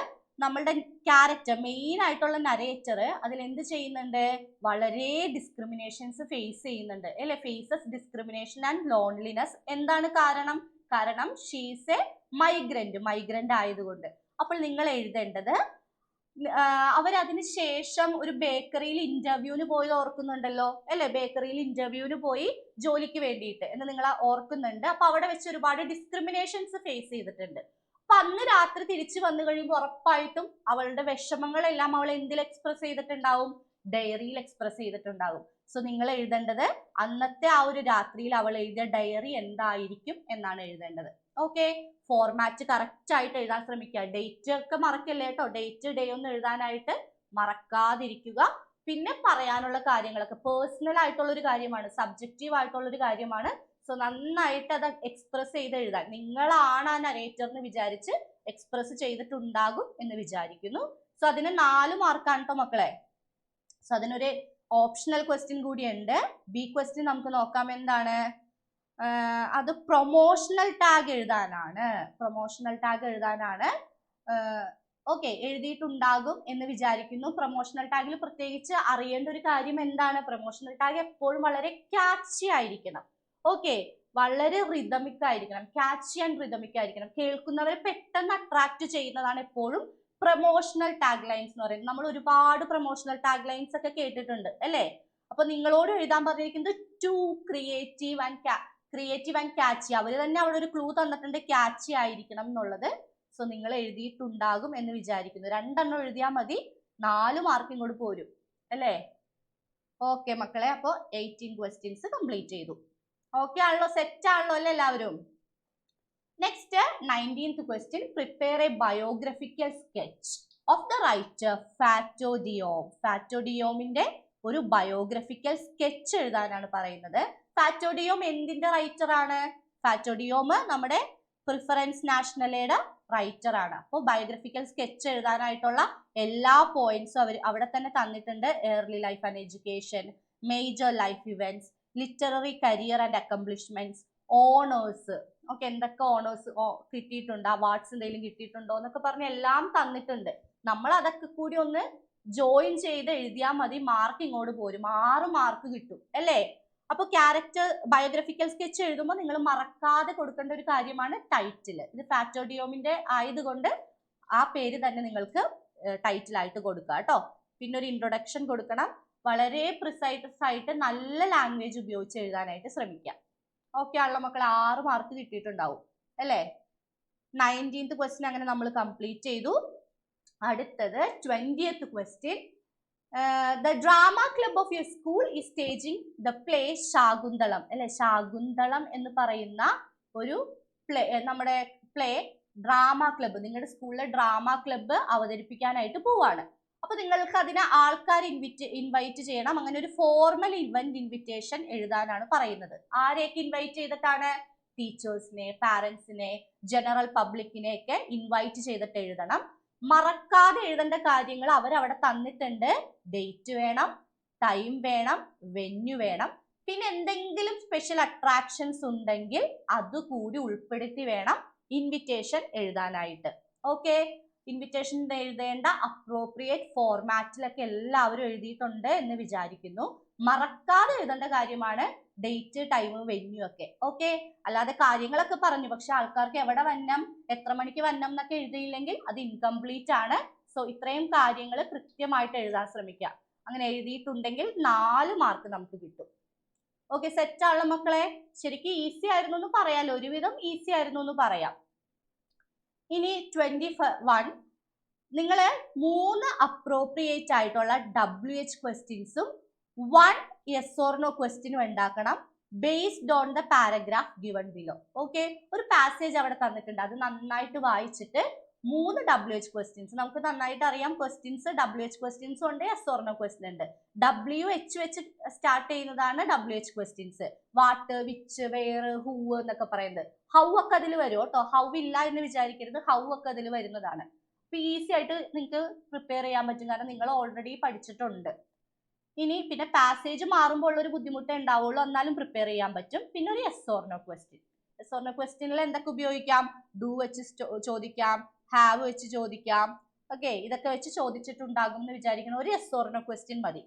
നമ്മളുടെ ക്യാരക്ടർ, മെയിൻ ആയിട്ടുള്ള നരേറ്റർ അതിൽ എന്ത് ചെയ്യുന്നുണ്ട്? വളരെ ഡിസ്ക്രിമിനേഷൻസ് ഫേസ് ചെയ്യുന്നുണ്ട് അല്ലെ. Faces discrimination and loneliness. എന്താണ് കാരണം? കാരണം ഷീസ് എ മൈഗ്രന്റ് ആയതുകൊണ്ട്. അപ്പോൾ നിങ്ങൾ എഴുതേണ്ടത്, അവരതിന് ശേഷം ഒരു ബേക്കറിയിൽ ഇന്റർവ്യൂവിന് പോയി ഓർക്കുന്നുണ്ടല്ലോ അല്ലെ. ബേക്കറിയിൽ ഇന്റർവ്യൂവിന് പോയി ജോലിക്ക് വേണ്ടിയിട്ട് എന്ന് നിങ്ങൾ ഓർക്കുന്നുണ്ട്. അപ്പൊ അവിടെ വെച്ച് ഒരുപാട് ഡിസ്ക്രിമിനേഷൻസ് ഫേസ് ചെയ്തിട്ടുണ്ട്. അപ്പൊ അന്ന് രാത്രി തിരിച്ചു വന്നു കഴിയുമ്പോൾ ഉറപ്പായിട്ടും അവളുടെ വിഷമങ്ങളെല്ലാം അവൾ എന്തിൽ എക്സ്പ്രസ് ചെയ്തിട്ടുണ്ടാവും? ഡയറിയിൽ എക്സ്പ്രസ് ചെയ്തിട്ടുണ്ടാവും. സോ നിങ്ങൾ എഴുതേണ്ടത് അന്നത്തെ ആ ഒരു രാത്രിയിൽ അവൾ എഴുതിയ ഡയറി എന്തായിരിക്കും എന്നാണ് എഴുതേണ്ടത്. ഓക്കെ, ഫോർമാറ്റ് കറക്റ്റ് ആയിട്ട് എഴുതാൻ ശ്രമിക്കുക. ഡേറ്റ് ഒക്കെ മറക്കല്ലേ കേട്ടോ. ഡേറ്റ് ഡേ ഒന്നും എഴുതാനായിട്ട് മറക്കാതിരിക്കുക. പിന്നെ പറയാനുള്ള കാര്യങ്ങളൊക്കെ പേഴ്സണൽ ആയിട്ടുള്ള ഒരു കാര്യമാണ്, സബ്ജക്റ്റീവ് ആയിട്ടുള്ള ഒരു കാര്യമാണ്. സോ നന്നായിട്ട് അത് എക്സ്പ്രസ് ചെയ്ത് എഴുതാൻ. നിങ്ങളാണ് ആ നരേറ്റർ എന്ന് വിചാരിച്ച് എക്സ്പ്രസ് ചെയ്തിട്ടുണ്ടാകും എന്ന് വിചാരിക്കുന്നു. സോ അതിന് 4 മാർക്കാണ് കേട്ടോ മക്കളെ. സോ അതിനൊരു ഓപ്ഷണൽ ക്വസ്റ്റ്യൻ കൂടിയുണ്ട്. ബി ക്വസ്റ്റ്യൻ നമുക്ക് നോക്കാം. എന്താണ് അത്? പ്രൊമോഷണൽ ടാഗ് എഴുതാനാണ്. ഓക്കെ, എഴുതിയിട്ടുണ്ടാകും എന്ന് വിചാരിക്കുന്നു. പ്രൊമോഷണൽ ടാഗിൽ പ്രത്യേകിച്ച് അറിയേണ്ട ഒരു കാര്യം എന്താണ്? പ്രൊമോഷണൽ ടാഗ് എപ്പോഴും വളരെ ക്യാച്ചി ആയിരിക്കണം. ഓക്കെ, വളരെ റിതമിക് ആയിരിക്കണം. ക്യാച്ചി ആൻഡ് റിതമിക് ആയിരിക്കണം. കേൾക്കുന്നവരെ പെട്ടെന്ന് അട്രാക്ട് ചെയ്യുന്നതാണ് എപ്പോഴും പ്രൊമോഷണൽ ടാഗ് ലൈൻസ് എന്ന് പറയുന്നത്. നമ്മൾ ഒരുപാട് പ്രൊമോഷണൽ ടാഗ് ലൈൻസ് ഒക്കെ കേട്ടിട്ടുണ്ട് അല്ലേ. അപ്പൊ നിങ്ങളോട് എഴുതാൻ പറഞ്ഞിരിക്കുന്നത് ടു ക്രിയേറ്റീവ് ആൻഡ് ക്യാച്ചി. അവർ തന്നെ അവിടെ ഒരു ക്ലൂ തന്നിട്ടുണ്ട്, ക്യാച്ചി ആയിരിക്കണം എന്നുള്ളത്. സോ നിങ്ങൾ എഴുതിയിട്ടുണ്ടാകും എന്ന് വിചാരിക്കുന്നു. 2 എണ്ണം എഴുതിയാൽ മതി, 4 മാർക്ക് ഇങ്ങോട്ട് പോരും അല്ലേ. ഓക്കെ മക്കളെ, അപ്പോൾ 18 ക്വസ്റ്റ്യൻസ് കംപ്ലീറ്റ് ചെയ്തു. ഓക്കെ ആണല്ലോ? സെറ്റ് ആണല്ലോ അല്ലേ എല്ലാവരും? Next 19th question. Prepare a biographical sketch of the writer Fatou Diome. Fatou ഡിയോമിന്റെ ഒരു ബയോഗ്രഫിക്കൽ സ്കെച്ച് എഴുതാനാണ് പറയുന്നത്. ഫാറ്റോ ഡിയോം എന്തിന്റെ റൈറ്റർ ആണ്? ഫാറ്റോ ഡിയോം നമ്മുടെ പ്രിഫറൻസ് നാഷണലയുടെ റൈറ്റർ ആണ്. അപ്പോൾ ബയോഗ്രഫിക്കൽ സ്കെച്ച് എഴുതാനായിട്ടുള്ള എല്ലാ പോയിന്റ്സും അവർ അവിടെ തന്നെ തന്നിട്ടുണ്ട്. Early life and education, major life events, literary career and accomplishments, honours. Okay, എന്തൊക്കെ ഓണേഴ്സ് കിട്ടിയിട്ടുണ്ട്, അവാർഡ്സ് എന്തെങ്കിലും കിട്ടിയിട്ടുണ്ടോ എന്നൊക്കെ പറഞ്ഞ് എല്ലാം തന്നിട്ടുണ്ട്. നമ്മൾ അതൊക്കെ കൂടി ഒന്ന് ജോയിൻ ചെയ്ത് എഴുതിയാൽ മതി, മാർക്ക് ഇങ്ങോട്ട് പോരും. 6 മാർക്ക് കിട്ടും അല്ലേ. അപ്പൊ ക്യാരക്ടർ ബയോഗ്രഫിക്കൽ സ്കെച്ച് എഴുതുമ്പോൾ നിങ്ങൾ മറക്കാതെ കൊടുക്കേണ്ട ഒരു കാര്യമാണ് ടൈറ്റിൽ. ഇത് ഫാറ്റോ ഡിയോമിന്റെ ആയതുകൊണ്ട് ആ പേര് തന്നെ നിങ്ങൾക്ക് ടൈറ്റിൽ ആയിട്ട് കൊടുക്കുക കേട്ടോ. പിന്നെ ഒരു ഇൻട്രൊഡക്ഷൻ കൊടുക്കണം. വളരെ പ്രിസൈസ് ആയിട്ട് നല്ല ലാംഗ്വേജ് ഉപയോഗിച്ച് എഴുതാനായിട്ട് ശ്രമിക്കാം. ഓക്കെ ആണല്ലോ മക്കൾ? 6 മാർക്ക് കിട്ടിയിട്ടുണ്ടാവും അല്ലേ. 19th ക്വസ്റ്റ്യൻ അങ്ങനെ നമ്മൾ കംപ്ലീറ്റ് ചെയ്തു. അടുത്തത് 20th question. The drama club of your school is staging the play Shakuntalam അല്ലെ. ശാകുന്തളം എന്ന് പറയുന്ന ഒരു പ്ലേ, നമ്മുടെ പ്ലേ ഡ്രാമ ക്ലബ്ബ്, നിങ്ങളുടെ സ്കൂളിലെ ഡ്രാമ ക്ലബ്ബ് അവതരിപ്പിക്കാനായിട്ട് പോവാണ്. അപ്പൊ നിങ്ങൾക്ക് അതിനെ ആൾക്കാർ ഇൻവൈറ്റ് ചെയ്യണം. അങ്ങനെ ഒരു ഫോർമൽ ഇവന്റ് ഇൻവിറ്റേഷൻ എഴുതാനാണ് പറയുന്നത്. ആരെയൊക്കെ ഇൻവൈറ്റ് ചെയ്തിട്ടാണ്? ടീച്ചേഴ്സിനെ, പാരന്റ്സിനെ, ജനറൽ പബ്ലിക്കിനെ ഒക്കെ ഇൻവൈറ്റ് ചെയ്തിട്ട് എഴുതണം. മറക്കാതെ എഴുതേണ്ട കാര്യങ്ങൾ അവരവിടെ തന്നിട്ടുണ്ട്. ഡേറ്റ് വേണം, ടൈം വേണം, വെന്യൂ വേണം. പിന്നെ എന്തെങ്കിലും സ്പെഷ്യൽ അട്രാക്ഷൻസ് ഉണ്ടെങ്കിൽ അതുകൂടി ഉൾപ്പെടുത്തി വേണം ഇൻവിറ്റേഷൻ എഴുതാനായിട്ട്. ഓക്കെ, ഇൻവിറ്റേഷൻ എഴുതേണ്ട അപ്രോപ്രിയേറ്റ് ഫോർമാറ്റിലൊക്കെ എല്ലാവരും എഴുതിയിട്ടുണ്ട് എന്ന് വിചാരിക്കുന്നു. മറക്കാതെ എഴുതേണ്ട കാര്യമാണ് ഡേറ്റ്, ടൈം, വെന്യൂ ഒക്കെ. ഓക്കെ, അല്ലാതെ കാര്യങ്ങളൊക്കെ പറഞ്ഞു പക്ഷെ ആൾക്കാർക്ക് എവിടെ വന്നം, എത്ര മണിക്ക് വന്നം എന്നൊക്കെ എഴുതിയില്ലെങ്കിൽ അത് ഇൻകംപ്ലീറ്റ് ആണ്. സോ ഇത്രയും കാര്യങ്ങൾ കൃത്യമായിട്ട് എഴുതാൻ ശ്രമിക്കുക. അങ്ങനെ എഴുതിയിട്ടുണ്ടെങ്കിൽ 4 മാർക്ക് നമുക്ക് കിട്ടും. ഓക്കെ, സെറ്റ് ആണല്ലോ മക്കളെ? ശരിക്കും ഈസി ആയിരുന്നു എന്ന് പറയാലോ, ഒരുവിധം ഈസി ആയിരുന്നു എന്ന് പറയാം. ഇനി 21, നിങ്ങൾ 3 അപ്രോപ്രിയേറ്റ് ആയിട്ടുള്ള WH ക്വസ്റ്റ്യൻസും 1 yes or no ക്വസ്റ്റ്യനും ഉണ്ടാക്കണം based on the paragraph given below. Okay, ഒരു പാസേജ് അവിടെ തന്നിട്ടുണ്ട്, അത് നന്നായിട്ട് വായിച്ചിട്ട് 3 WH ക്വസ്റ്റ്യൻസ്. നമുക്ക് നന്നായിട്ട് അറിയാം ക്വസ്റ്റ്യൻസ് WH ക്വസ്റ്റ്യൻസ് ഉണ്ട്, yes or no ക്വസ്റ്റ്യൻ ഉണ്ട്. WH വെച്ച് സ്റ്റാർട്ട് ചെയ്യുന്നതാണ് WH questions. What, which, where, who എന്നൊക്കെ പറയുന്നത്. ഹൗ ഒക്കെ അതിൽ വരും കേട്ടോ, ഹൗ ഇല്ല എന്ന് വിചാരിക്കരുത്, ഹൗ ഒക്കെ അതിൽ വരുന്നതാണ്. അപ്പൊ ഈസി ആയിട്ട് നിങ്ങൾക്ക് പ്രിപ്പയർ ചെയ്യാൻ പറ്റും, കാരണം നിങ്ങൾ ഓൾറെഡി പഠിച്ചിട്ടുണ്ട്. ഇനി പിന്നെ പാസേജ് മാറുമ്പോൾ ഒരു ബുദ്ധിമുട്ടേ ഉണ്ടാവുള്ളൂ, എന്നാലും പ്രിപ്പയർ ചെയ്യാൻ പറ്റും. പിന്നെ ഒരു yes or no question. yes or no ക്വസ്റ്റ്യനിൽ എന്തൊക്കെ ഉപയോഗിക്കാം? ഡു വെച്ച് ചോദിക്കാം, ഹാവ് വെച്ച് ചോദിക്കാം. ഓക്കെ, ഇതൊക്കെ വെച്ച് ചോദിച്ചിട്ടുണ്ടാകും എന്ന് വിചാരിക്കുന്ന ഒരു yes or no ക്വസ്റ്റ്യൻ മതി.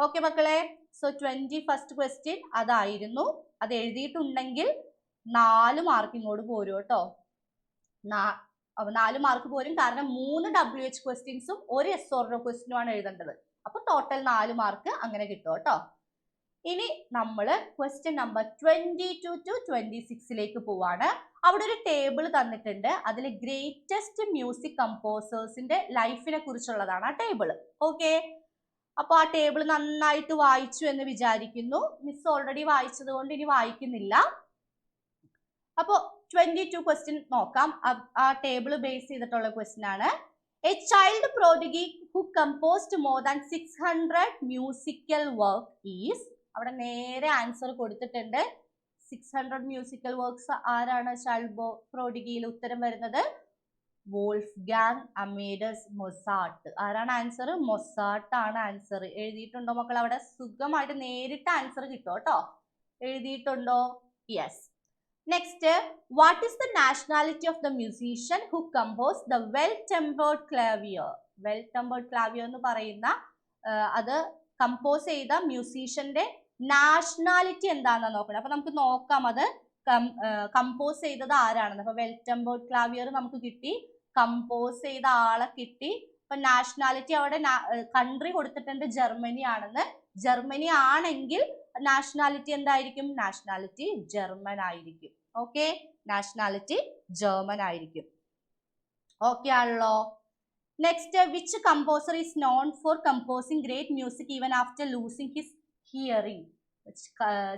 ഓക്കെ മക്കളെ, സോ 21st ക്വസ്റ്റ്യൻ അതായിരുന്നു. അത് എഴുതിയിട്ടുണ്ടെങ്കിൽ 4 മാർക്ക് ഇങ്ങോട്ട് പോരും കേട്ടോ. 4 മാർക്ക് പോരും, കാരണം 3 WH ക്വസ്റ്റ്യൻസും ഒരു yes or no ക്വസ്റ്റ്യനുമാണ് എഴുതേണ്ടത്. അപ്പൊ ടോട്ടൽ 4 മാർക്ക് അങ്ങനെ കിട്ടും കേട്ടോ. ഇനി നമ്മൾ ക്വസ്റ്റ്യൻ നമ്പർ 22 to 26ലേക്ക് പോവാണ്. അവിടെ ഒരു ടേബിൾ തന്നിട്ടുണ്ട്, അതിൽ ഗ്രേറ്റസ്റ്റ് മ്യൂസിക് കമ്പോസേഴ്സിന്റെ ലൈഫിനെ കുറിച്ചുള്ളതാണ് ആ ടേബിൾ. ഓക്കെ, അപ്പൊ ആ ടേബിൾ നന്നായിട്ട് വായിച്ചു എന്ന് വിചാരിക്കുന്നു. മിസ് ഓൾറെഡി വായിച്ചത് കൊണ്ട് ഇനി വായിക്കുന്നില്ല. അപ്പോ 22 ക്വസ്റ്റ്യൻ നോക്കാം. ആ ടേബിൾ ബേസ് ചെയ്തിട്ടുള്ള ക്വസ്റ്റ്യൻ ആണ്. A child prodigy who composed more than 600 musical work is, അവിടെ നേരെ ആൻസർ കൊടുത്തിട്ടുണ്ട്. 600 മ്യൂസിക്കൽ വർക്ക്സ് ആരാണ് ചൈൽഡ് പ്രോഡിഗിയിൽ ഉത്തരം വരുന്നത്? Wolfgang അമേഡസ് Mozart. ആരാണ് ആൻസർ? മൊസാർട്ട് ആണ് ആൻസർ. എഴുതിയിട്ടുണ്ടോ മക്കൾ? അവിടെ സുഖമായിട്ട് നേരിട്ട് ആൻസർ കിട്ടും കേട്ടോ. എഴുതിയിട്ടുണ്ടോ? Yes. Next, what is the nationality of the musician who composed the well-tempered clavier? Well-tempered clavier എന്ന് പറയുന്ന അത് കമ്പോസ് ചെയ്ത മ്യൂസീഷ്യന്റെ നാഷണാലിറ്റി എന്താണെന്ന് നോക്കണം. അപ്പൊ നമുക്ക് നോക്കാം അത് കമ്പോസ് ചെയ്തത് ആരാണെന്ന്. അപ്പൊ വെൽ-ടെമ്പേർഡ് ക്ലാവിയർ നമുക്ക് കിട്ടി, കമ്പോസ് ചെയ്ത ആളെ കിട്ടി. അപ്പൊ നാഷണാലിറ്റി അവിടെ കൺട്രി കൊടുത്തിട്ടുണ്ട് ജർമ്മനി ആണെന്ന്. ജർമ്മനി ആണെങ്കിൽ നാഷണാലിറ്റി എന്തായിരിക്കും? നാഷണാലിറ്റി ജർമ്മൻ ആയിരിക്കും. ഓക്കെ, നാഷണാലിറ്റി ജർമ്മൻ ആയിരിക്കും. ഓക്കെ ആണല്ലോ. Next, which composer is known for composing great music even after losing his hearing?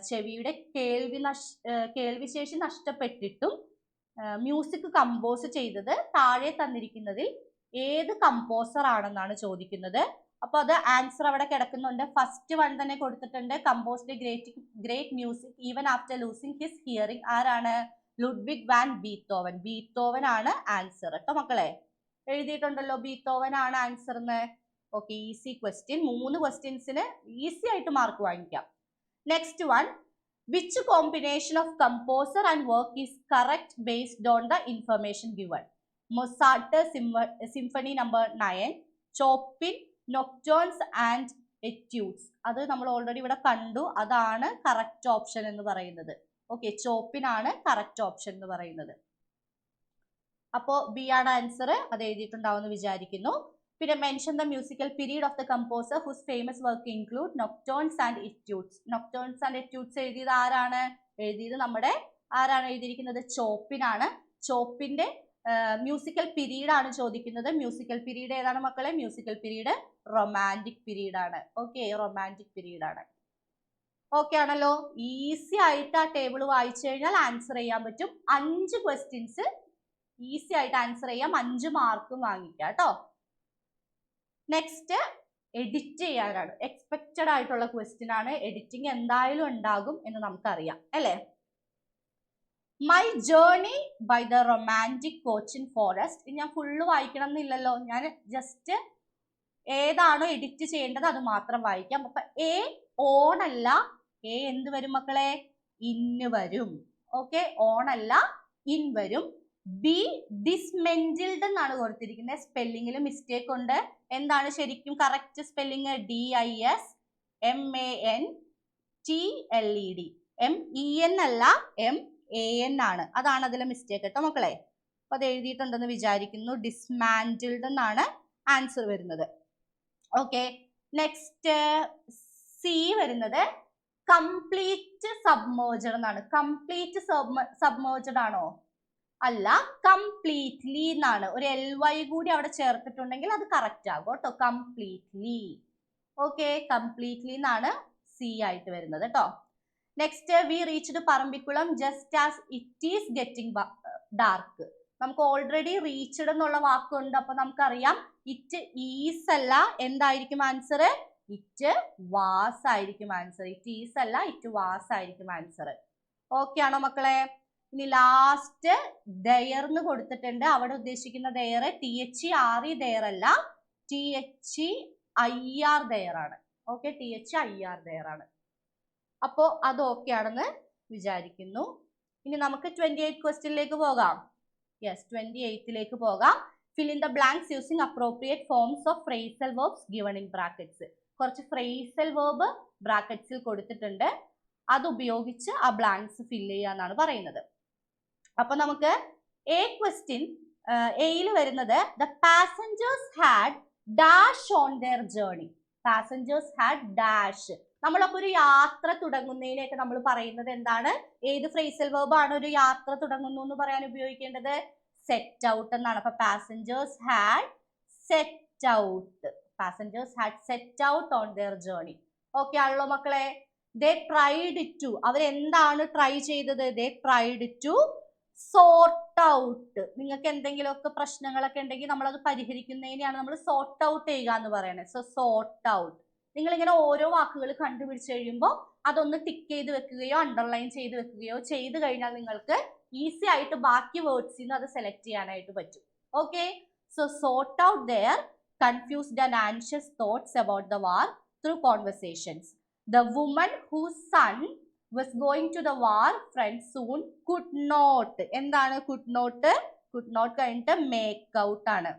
ചെവിയുടെ കേൾവിശേഷി നഷ്ടപ്പെട്ടിട്ടും മ്യൂസിക് കമ്പോസ് ചെയ്തത് താഴെ തന്നിരിക്കുന്നതിൽ ഏത് കമ്പോസർ ആണെന്നാണ് ചോദിക്കുന്നത്. അപ്പൊ അത് ആൻസർ അവിടെ കിടക്കുന്നുണ്ട്. ഫസ്റ്റ് വൺ തന്നെ കൊടുത്തിട്ടുണ്ട്, composed great music even after losing his hearing. ആരാണ്? Ludwig van Beethoven. ബീത്തോവൻ ആണ് ആൻസർ കേട്ടോ മക്കളെ. എഴുതിയിട്ടുണ്ടല്ലോ ബീത്തോവൻ ആണ് ആൻസർ എന്ന്. Okay, easy question. 3 ക്വസ്റ്റ്യൻസിന് ഈസി ആയിട്ട് മാർക്ക് വാങ്ങിക്കാം. Next one, which combination of composer and work is correct based on the information given? Mozart symphony number 9, Chopin nocturnes and etudes. അത് നമ്മൾ ഓൾറെഡി ഇവിടെ കണ്ടു, അതാണ് കറക്റ്റ് ഓപ്ഷൻ എന്ന് പറയുന്നത്. ഓക്കെ, ചോപ്പിൻ ആണ് കറക്റ്റ് ഓപ്ഷൻ എന്ന് പറയുന്നത്. അപ്പോ ബി ആണ് ആൻസർ. അത് എഴുതിയിട്ടുണ്ടാവുമെന്ന് വിചാരിക്കുന്നു. പിന്നെ mention the musical period of the composer whose famous work include nocturnes and etudes. Nocturnes and etudes എഴുതിയത് ആരാണ്? എഴുതിയത് നമ്മുടെ ആരാണ് എഴുതിയിരിക്കുന്നത്? ചോപ്പിൻ ആണ്. ചോപ്പിന്റെ മ്യൂസിക്കൽ പീരീഡ് ആണ് ചോദിക്കുന്നത്. മ്യൂസിക്കൽ പീരീഡ് ഏതാണ് മക്കളെ? മ്യൂസിക്കൽ പീരീഡ് റൊമാൻറ്റിക് പീരീഡ് ആണ്. ഓക്കെ, റൊമാൻറ്റിക് പീരീഡ് ആണ്. ഓക്കെ ആണല്ലോ. ഈസി ആയിട്ട് ആ ടേബിൾ വായിച്ചു കഴിഞ്ഞാൽ ആൻസർ ചെയ്യാൻ പറ്റും. 5 ക്വസ്റ്റ്യൻസ് ഈസി ആയിട്ട് ആൻസർ ചെയ്യാം, 5 മാർക്കും വാങ്ങിക്കാം കേട്ടോ. നെക്സ്റ്റ് എഡിറ്റ് ചെയ്യാനാണ്. എക്സ്പെക്റ്റഡ് ആയിട്ടുള്ള ക്വസ്റ്റ്യൻ ആണ്. എഡിറ്റിംഗ് എന്തായാലും ഉണ്ടാകും എന്ന് നമുക്കറിയാം അല്ലേ? My journey by the romantic Cochin forest. ഞാൻ ഫുള്ള് വായിക്കണം എന്നില്ലല്ലോ, ഞാൻ ജസ്റ്റ് ഏതാണോ എഡിറ്റ് ചെയ്യേണ്ടത് അത് മാത്രം വായിക്കാം. അപ്പൊ എ ഓൺ അല്ല, എ എന്ത് വരും മക്കളെ? ഇന്ന് വരും. ഓക്കെ, ഓൺ അല്ല ഇൻ വരും. ബി ഡിസ്മെന്റിൽഡ് എന്നാണ് കൊടുത്തിരിക്കുന്നത്. സ്പെല്ലിങ്ങിൽ മിസ്റ്റേക്ക് ഉണ്ട്. എന്താണ് ശരിക്കും കറക്റ്റ് സ്പെല്ലിങ്? DISMANTLED. MEN അല്ല MAN ആണ്. അതാണ് അതിലെ മിസ്റ്റേക്ക് കേട്ടോ മക്കളെ. അപ്പൊ അത് എഴുതിയിട്ടുണ്ടെന്ന് വിചാരിക്കുന്നു. ഡിസ്മാൻറ്റിൽഡ് എന്നാണ് ആൻസർ വരുന്നത്. ഓക്കെ, നെക്സ്റ്റ് സി വരുന്നത് കംപ്ലീറ്റ് സബ്മേർജ്ഡ് എന്നാണ്. കംപ്ലീറ്റ് സബ്മേർജ്ഡ് ആണോ? അല്ല, കംപ്ലീറ്റ്ലി എന്നാണ്. ഒരു LY കൂടി അവിടെ ചേർത്തിട്ടുണ്ടെങ്കിൽ അത് കറക്റ്റ് ആകും കേട്ടോ. കംപ്ലീറ്റ്ലി. ഓക്കെ, കംപ്ലീറ്റ്ലി എന്നാണ് സി ആയിട്ട് വരുന്നത് കേട്ടോ. Next we reached Parambikulam just as it is getting dark. നമുക്ക് ഓൾറെഡി റീച്ച്ഡ് എന്നുള്ള വാക്കുണ്ട്. അപ്പൊ നമുക്കറിയാം ഇറ്റ് ഈസ് അല്ല, എന്തായിരിക്കും ആൻസർ? ഇറ്റ് വാസ് ആയിരിക്കും ആൻസർ. ഇറ്റ് ഈസ് അല്ല, ഇറ്റ് വാസ് ആയിരിക്കും ആൻസർ. ഓക്കെ ആണോ മക്കളെ? ഇനി ലാസ്റ്റ് ദയർ എന്ന് കൊടുത്തിട്ടുണ്ട്. അവിടെ ഉദ്ദേശിക്കുന്ന ദയർ THERE ദയർ അല്ല, THEIR ദയർ ആണ്. ഓക്കെ, THEIR ദയർ ആണ്. അപ്പോ അത് ഓക്കെ ആണെന്ന് വിചാരിക്കുന്നു. ഇനി നമുക്ക് 28 ക്വസ്റ്റ്യനിലേക്ക് പോകാം. യെസ്, 28ലേക്ക് പോകാം. Fill in the blanks using appropriate forms of phrasal verbs given in brackets. കുറച്ച് ഫ്രേസൽ വെർബ് ബ്രാക്കറ്റ്സിൽ കൊടുത്തിട്ടുണ്ട്. അത് ഉപയോഗിച്ച് ആ ബ്ലാങ്ക്സ് ഫില്ല് ചെയ്യാന്നാണ് പറയുന്നത്. അപ്പൊ നമുക്ക് എ ക്വസ്റ്റ്യൻ എയിൽ വരുന്നത് the passengers had dash on their journey. Passengers had dash. നമ്മളപ്പോ ഒരു യാത്ര തുടങ്ങുന്നതിനൊക്കെ നമ്മൾ പറയുന്നത് എന്താണ്? ഏത് ഫ്രേസൽ വെർബ് ആണ് ഒരു യാത്ര തുടങ്ങുന്നു എന്ന് പറയാൻ ഉപയോഗിക്കേണ്ടത്? സെറ്റ് ഔട്ട് എന്നാണ്. അപ്പൊ passengers had set out. Passengers had set out on their journey. Okay ആണല്ലോ മക്കളെ? They tried to. അവരെന്താണ് ട്രൈ ചെയ്തത്? They tried to sort out. നിങ്ങൾക്ക് എന്തെങ്കിലുമൊക്കെ പ്രശ്നങ്ങളൊക്കെ ഉണ്ടെങ്കിൽ നമ്മളത് പരിഹരിക്കുന്നതിനെയാണ് നമ്മൾ സോർട്ട് ഔട്ട് ചെയ്യുക എന്ന് പറയുന്നത്. So sort out. നിങ്ങൾ ഇങ്ങനെ ഓരോ വാക്കുകൾ കണ്ടുപിടിച്ച് കഴിയുമ്പോൾ അതൊന്ന് ടിക്ക് ചെയ്ത് വെക്കുകയോ അണ്ടർലൈൻ ചെയ്ത് വെക്കുകയോ ചെയ്ത് കഴിഞ്ഞാൽ നിങ്ങൾക്ക് ഈസി ആയിട്ട് ബാക്കി വേർഡ്സിൽ നിന്ന് അത് സെലക്ട് ചെയ്യാനായിട്ട് പറ്റും. Okay, so sort out their confused and anxious thoughts about the war through conversations. The woman whose son was going to the war front soon could not. എന്താണ് could not? could not കഴിഞ്ഞിട്ട് make out ആണ്.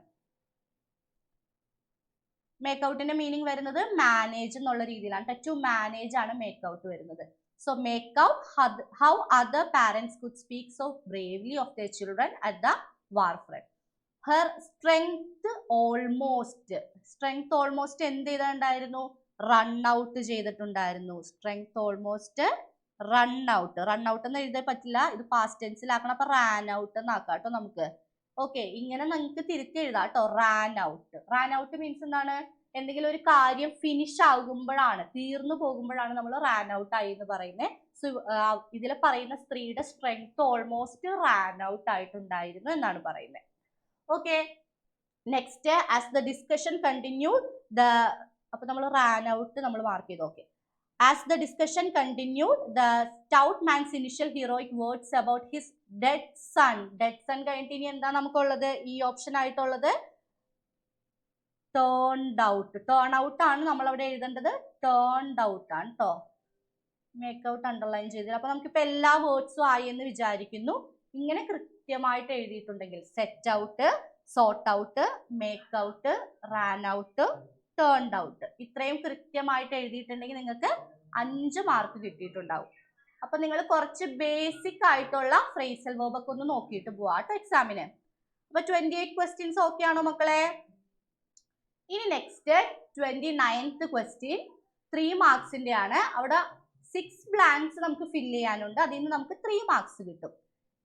make outന്റെ മീനിങ് വരുന്നത് മാനേജ് എന്നുള്ള രീതിയിലാണ്. ടു മാനേജ് ആണ് make out വരുന്നത്. So make out how other parents could speak so bravely of their children at the war front. Her strength almost എന്ത് ചെയ്തിട്ടുണ്ടായിരുന്നു? റൺ ഔട്ട് ചെയ്തിട്ടുണ്ടായിരുന്നു. Strength almost run out. Run out എന്ന് എഴുതാൻ പറ്റില്ല, ഇത് പാസ്റ്റ് ടെൻസിലാക്കണം. അപ്പൊ റാൻ ഔട്ട് എന്നാക്കാം കേട്ടോ നമുക്ക്. ഓക്കെ, ഇങ്ങനെ നിങ്ങൾക്ക് തിരിച്ച് എഴുതാം കേട്ടോ. Rann out. Ran out means എന്താണ്? എന്തെങ്കിലും ഒരു കാര്യം ഫിനിഷ് ആകുമ്പോഴാണ്, തീർന്നു പോകുമ്പോഴാണ് നമ്മൾ റാൻ ഔട്ട് ആയി എന്ന് പറയുന്നത്. സോ ഇതിൽ പറയുന്ന സ്ത്രീയുടെ സ്ട്രെങ്ത് ഓൾമോസ്റ്റ് റാൻ ഔട്ട് ആയിട്ടുണ്ടായിരുന്നു എന്നാണ് പറയുന്നത്. Okay, next as the discussion continued അപ്പൊ നമ്മൾ ran out നമ്മൾ മാർക്ക് ചെയ്തു. Okay, as the discussion continued the stout man's initial heroic words about his dead son കഴിഞ്ഞിട്ട് ഇനി എന്താ നമുക്കുള്ളത്? ഈ ഓപ്ഷൻ ആയിട്ടുള്ളത് turned out. turn out ആണ് നമ്മൾ അവിടെ എഴുതേണ്ടത്. turned out ആണ് കേട്ടോ. മേക്ക് ഔട്ട് അണ്ടർലൈൻ ചെയ്തില്ല. അപ്പൊ നമുക്കിപ്പോ എല്ലാ വേർഡ്സും ആയി എന്ന് വിചാരിക്കുന്നു. ഇങ്ങനെ കൃത്യമായിട്ട് എഴുതിയിട്ടുണ്ടെങ്കിൽ set out, sort out, make out, ran out, turned out, ഇത്രയും കൃത്യമായിട്ട് എഴുതിയിട്ടുണ്ടെങ്കിൽ നിങ്ങൾക്ക് 5 മാർക്ക് കിട്ടിയിട്ടുണ്ടാവും. അപ്പൊ നിങ്ങൾ കുറച്ച് ബേസിക് ആയിട്ടുള്ള ഫ്രേസൽ വെർബ് ഒക്കെ ഒന്ന് നോക്കിയിട്ട് പോവാ കേട്ടോ എക്സാമിന്. അപ്പൊ 28 ക്വസ്റ്റ്യൻസ് ഓക്കെ ആണോ മക്കളെ? ഇനി നെക്സ്റ്റ് 29th ക്വസ്റ്റ്യൻ 3 മാർക്സിന്റെ ആണ്. അവിടെ 6 ബ്ലാങ്ക്സ് നമുക്ക് ഫില്ല് ചെയ്യാനുണ്ട്. അതിൽ നിന്ന് നമുക്ക് 3 മാർക്സ് കിട്ടും.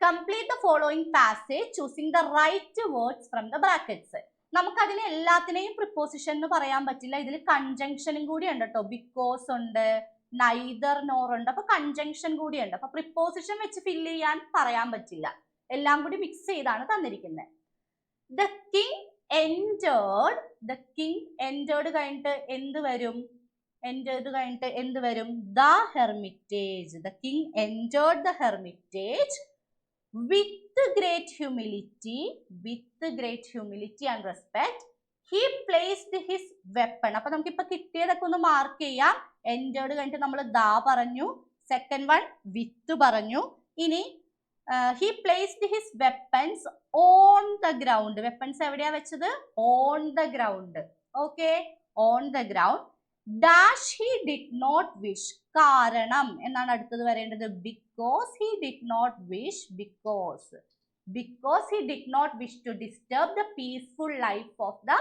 Complete the following passage choosing the right words from the brackets. നമുക്ക് അതിനെ എല്ലാത്തിനെയും പ്രിപ്പോസിഷൻ എന്ന് പറയാൻ പറ്റില്ല, ഇതിൽ കൺജങ്ഷനും കൂടി ഉണ്ട് കേട്ടോ. ബിക്കോസ് ഉണ്ട്, നൈദർ നോർ ഉണ്ട്, അപ്പൊ കൺജങ്ഷൻ കൂടി ഉണ്ട്. അപ്പൊ പ്രിപ്പോസിഷൻ വെച്ച് ഫില്ല് ചെയ്യാൻ പറയാൻ പറ്റില്ല, എല്ലാം കൂടി മിക്സ് ചെയ്താണ് തന്നിരിക്കുന്നത്. The king entered, the king entered കഴിഞ്ഞിട്ട് എന്ത് വരും? എൻറ്റേർഡ് കഴിഞ്ഞിട്ട് എന്ത് വരും? The Hermitage. The king entered the Hermitage with great humility and respect. He placed his weapon. അപ്പൊ നമുക്ക് ഇപ്പൊ കിട്ടിയതൊക്കെ ഒന്ന് മാർക്ക് ചെയ്യാം. എൻറ്റേർഡ് കഴിഞ്ഞിട്ട് നമ്മൾ ദാ പറഞ്ഞു, സെക്കൻഡ് വൺ വിത്ത് പറഞ്ഞു. ഇനി he placed his weapons on the ground. Weapons എവിടെയാ വെച്ചത്? on the ground. Okay, on the ground. Dash he did not wish. കാരണം എന്നാണ് അടുത്തത് വരേണ്ടത്. because he did not wish, because he did not wish to disturb the peaceful life of the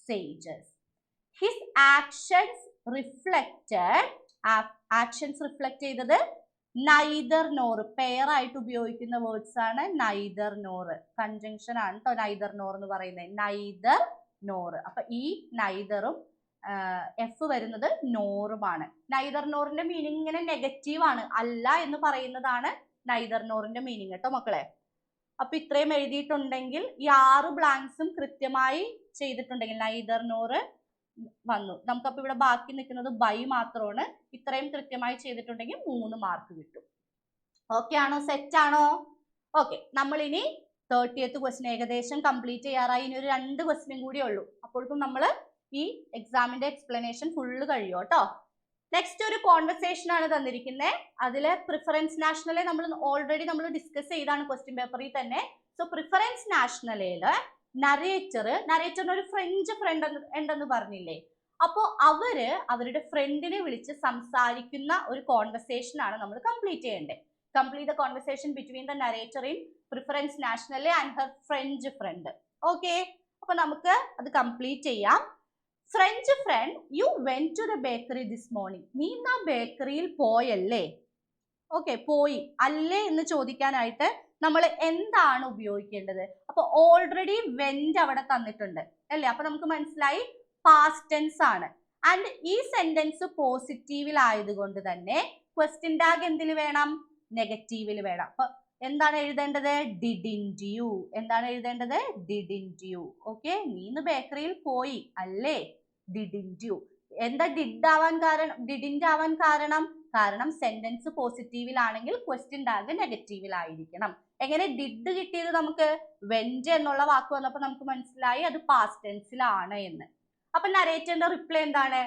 sages. His actions reflected ചെയ്തത് neither nor. പെയർ ആയിട്ട് ഉപയോഗിക്കുന്ന വേർഡ്സ് ആണ് neither nor. കൺജങ്ഷൻ ആണ് കേട്ടോ neither nor എന്ന് പറയുന്നത്. neither nor. അപ്പൊ ഈ നൈദറും എഫ് വരുന്നത് നോറുമാണ്. നൈദർ നോറിന്റെ മീനിങ് ഇങ്ങനെ നെഗറ്റീവ് ആണ്, അല്ല എന്ന് പറയുന്നതാണ് നൈദർ നോറിന്റെ മീനിങ് കേട്ടോ മക്കളെ. അപ്പൊ ഇത്രയും എഴുതിയിട്ടുണ്ടെങ്കിൽ ഈ 6 ബ്ലാങ്ക്സും കൃത്യമായി ചെയ്തിട്ടുണ്ടെങ്കിൽ നൈദർ നോറ് വന്നു. നമുക്കപ്പോ ഇവിടെ ബാക്കി നിൽക്കുന്നത് ബൈ മാത്രമാണ്. ഇത്രയും കൃത്യമായി ചെയ്തിട്ടുണ്ടെങ്കിൽ 3 മാർക്ക് കിട്ടും. ഓക്കെ ആണോ? സെറ്റ് ആണോ? ഓക്കെ, നമ്മൾ ഇനി 30th ക്വസ്റ്റ്യൻ ഏകദേശം കംപ്ലീറ്റ് ചെയ്യാറായി. ഇനി ഒരു 2 ക്വസ്റ്റ്യനും കൂടി ഉള്ളൂ. അപ്പോഴേക്കും നമ്മൾ ഈ എക്സാമിന്റെ എക്സ്പ്ലനേഷൻ ഫുള്ള് കഴിയും കേട്ടോ. നെക്സ്റ്റ് ഒരു കോൺവെർസേഷൻ ആണ് തന്നിരിക്കുന്നത്. അതില് പ്രിഫറൻസ് നാഷണലെ നമ്മൾ ഓൾറെഡി ഡിസ്കസ് ചെയ്താണ് ക്വസ്റ്റ്യൻ പേപ്പറിൽ തന്നെ. സോ പ്രിഫറൻസ് നാഷണലയില് നരേറ്ററിന് ഒരു ഫ്രഞ്ച് ഫ്രണ്ട് ഉണ്ടെന്ന് പറഞ്ഞില്ലേ? അപ്പോൾ അവരുടെ ഫ്രണ്ടിനെ വിളിച്ച് സംസാരിക്കുന്ന ഒരു കോൺവെർസേഷൻ ആണ് നമ്മൾ കംപ്ലീറ്റ് ചെയ്യേണ്ടത്. Complete the conversation between the narrator in preference nationale and her French friend. Okay, അപ്പൊ നമുക്ക് അത് കംപ്ലീറ്റ് ചെയ്യാം. French friend, you went to the bakery this morning. നീ ഇന്ന് ആ ബേക്കറിയിൽ പോയല്ലേ? ഓക്കെ, പോയി അല്ലേ എന്ന് ചോദിക്കാനായിട്ട് നമ്മൾ എന്താണ് ഉപയോഗിക്കേണ്ടത്? അപ്പൊ ഓൾറെഡി വെന്റ് അവിടെ തന്നിട്ടുണ്ട് അല്ലേ? അപ്പൊ നമുക്ക് മനസ്സിലായി പാസ്റ്റ് ടെൻസ് ആണ്. ആൻഡ് ഈ സെന്റൻസ് പോസിറ്റീവിൽ ആയതുകൊണ്ട് തന്നെ ക്വസ്റ്റ്യൻ ടാഗ് എന്തിൽ വേണം? നെഗറ്റീവിൽ വേണം. അപ്പൊ എന്താണ് എഴുതേണ്ടത്? Didn't you. എന്താണ് എഴുതേണ്ടത്? Didn't U. ഓക്കെ, നീ ഇന്ന് ബേക്കറിയിൽ പോയി അല്ലേ? Didn't U. എന്താ ഡിഡ് ആവാൻ കാരണം? ഡിഡിന്റ് ആവാൻ കാരണം സെന്റൻസ് പോസിറ്റീവിലാണെങ്കിൽ ക്വസ്റ്റ്യൻ ടാഗ് നെഗറ്റീവിലായിരിക്കണം. എങ്ങനെ ഡിഡ് കിട്ടിയത്? നമുക്ക് വെന്റ് എന്നുള്ള വാക്ക് വന്നപ്പോൾ നമുക്ക് മനസ്സിലായി അത് പാസ്റ്റ് ടെൻസിലാണ് എന്ന്. അപ്പൊ നരേറ്ററിന്റെ റിപ്ലൈ എന്താണ്?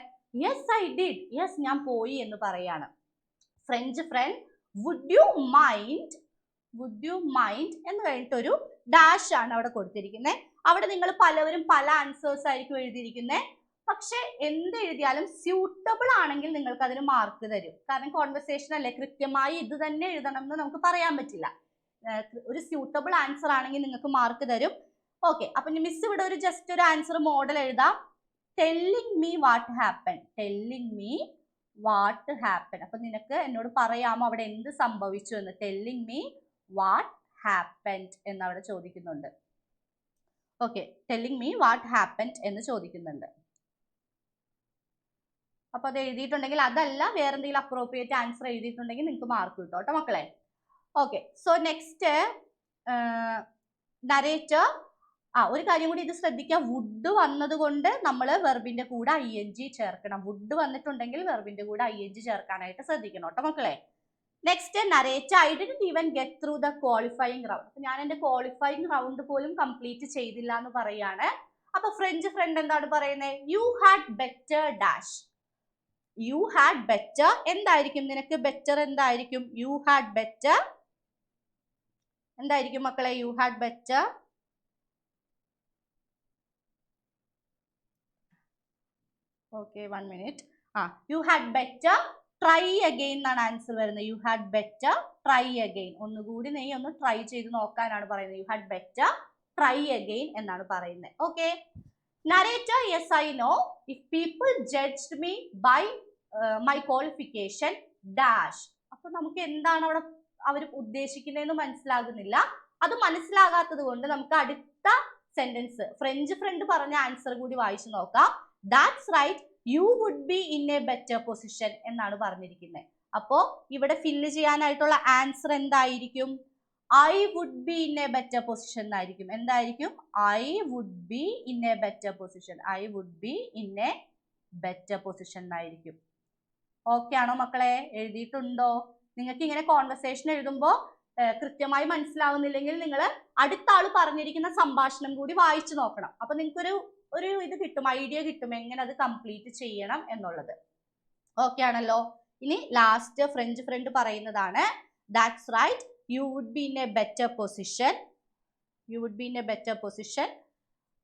Yes I did. യെസ്, ഞാൻ പോയി എന്ന് പറയാണ്. French friend, would you mind എന്ന് കഴിഞ്ഞിട്ടൊരു ഡാഷ് ആണ് അവിടെ കൊടുത്തിരിക്കുന്നത്. അവിടെ നിങ്ങൾ പലവരും പല ആൻസേഴ്സ് ആയിരിക്കും എഴുതിയിരിക്കുന്നത്. പക്ഷെ എന്ത് എഴുതിയാലും സ്യൂട്ടബിൾ ആണെങ്കിൽ നിങ്ങൾക്ക് അതിന് മാർക്ക് തരും. കാരണം കോൺവെർസേഷൻ അല്ലേ, കൃത്യമായി ഇത് തന്നെ എഴുതണം എന്ന് നമുക്ക് പറയാൻ പറ്റില്ല. ഒരു സ്യൂട്ടബിൾ ആൻസർ ആണെങ്കിൽ നിങ്ങൾക്ക് മാർക്ക് തരും. ഓക്കെ, അപ്പൊ മിസ് ഇവിടെ ഒരു ജസ്റ്റ് ഒരു ആൻസർ മോഡൽ എഴുതാം. Telling me what happen. Telling me what happen. അപ്പൊ നിനക്ക് എന്നോട് പറയാമോ അവിടെ എന്ത് സംഭവിച്ചു എന്ന്? ടെല്ലിങ് മീ വാട്ട് ഹാപ്പൻഡ് എന്ന് അവിടെ ചോദിക്കുന്നുണ്ട്. Okay, telling me what happened എന്ന് ചോദിക്കുന്നുണ്ട്. അപ്പൊ അത് എഴുതിയിട്ടുണ്ടെങ്കിൽ, അതല്ല വേറെ എന്തെങ്കിലും അപ്രോപ്രിയേറ്റ് ആൻസർ എഴുതിയിട്ടുണ്ടെങ്കിൽ നിങ്ങൾക്ക് മാർക്ക് കിട്ടും കേട്ടോ മക്കളെ. Okay, so next narrator. ഒരു കാര്യം കൂടി ഇത് ശ്രദ്ധിക്കുക. വുഡ് വന്നത് കൊണ്ട് നമ്മൾ വെർബിന്റെ കൂടെ ING ചേർക്കണം. വുഡ് വന്നിട്ടുണ്ടെങ്കിൽ വെർബിന്റെ കൂടെ ING ചേർക്കാനായിട്ട് ശ്രദ്ധിക്കണം കേട്ടോ മക്കളെ. Next narrator, I didn't even get through the qualifying round. അപ്പൊ ഞാൻ എന്റെ ക്വാളിഫയിങ് റൗണ്ട് പോലും കംപ്ലീറ്റ് ചെയ്തില്ല എന്ന് പറയാണ്. അപ്പൊ ഫ്രഞ്ച് ഫ്രണ്ട് എന്താണ് പറയുന്നത്? You had better dash. You had better എന്തായിരിക്കും? നിനക്ക് ബെറ്റർ എന്തായിരിക്കും? യു ഹാഡ് ബെറ്റർ എന്തായിരിക്കും മക്കളെ? You had better okay, 1 minute. You had better try again എന്നാണ് ആൻസർ വരുന്നത്. You had better try again. ഒന്നുകൂടി നീ ഒന്ന് ട്രൈ ചെയ്ത് നോക്കാനാണ് പറയുന്നത്. You had better try again എന്നാണ് പറയുന്നത്. Okay, narrator, yes I know if people judged me by my qualification dash. അപ്പൊ നമുക്ക് എന്താണ് അവിടെ അവർ ഉദ്ദേശിക്കുന്നതെന്ന് മനസ്സിലാകുന്നില്ല. അത് മനസ്സിലാകാത്തത് കൊണ്ട് നമുക്ക് അടുത്ത സെന്റൻസ് ഫ്രഞ്ച് ഫ്രണ്ട് പറഞ്ഞ ആൻസർ കൂടി വായിച്ചു നോക്കാം. That's right, you would be in a better position എന്നാണ് പറഞ്ഞിരിക്കുന്നത്. അപ്പോ ഇവിടെ ഫില്ല് ചെയ്യാനായിട്ടുള്ള ആൻസർ എന്തായിരിക്കും? I would be in a better position എന്നായിരിക്കും. എന്തായിരിക്കും? I would be in a better position. I would be in a better position എന്നായിരിക്കും. ഓക്കെ ആണോ മക്കളെ? എഴുതിയിട്ടുണ്ടോ? നിങ്ങൾക്ക് ഇങ്ങനെ കോൺവെർസേഷൻ എഴുതുമ്പോൾ കൃത്യമായി മനസ്സിലാവുന്നില്ലെങ്കിൽ നിങ്ങൾ അടുത്ത ആൾ പറഞ്ഞിരിക്കുന്ന സംഭാഷണം കൂടി വായിച്ചു നോക്കണം. അപ്പൊ നിങ്ങൾക്കൊരു ഇത് കിട്ടും, ഐഡിയ കിട്ടും എങ്ങനെ അത് കംപ്ലീറ്റ് ചെയ്യണം എന്നുള്ളത്. ഓക്കെ ആണല്ലോ? ഇനി ലാസ്റ്റ് ഫ്രഞ്ച് ഫ്രണ്ട് പറയുന്നതാണ് that's right, you would be in a better position. You would be in a better position.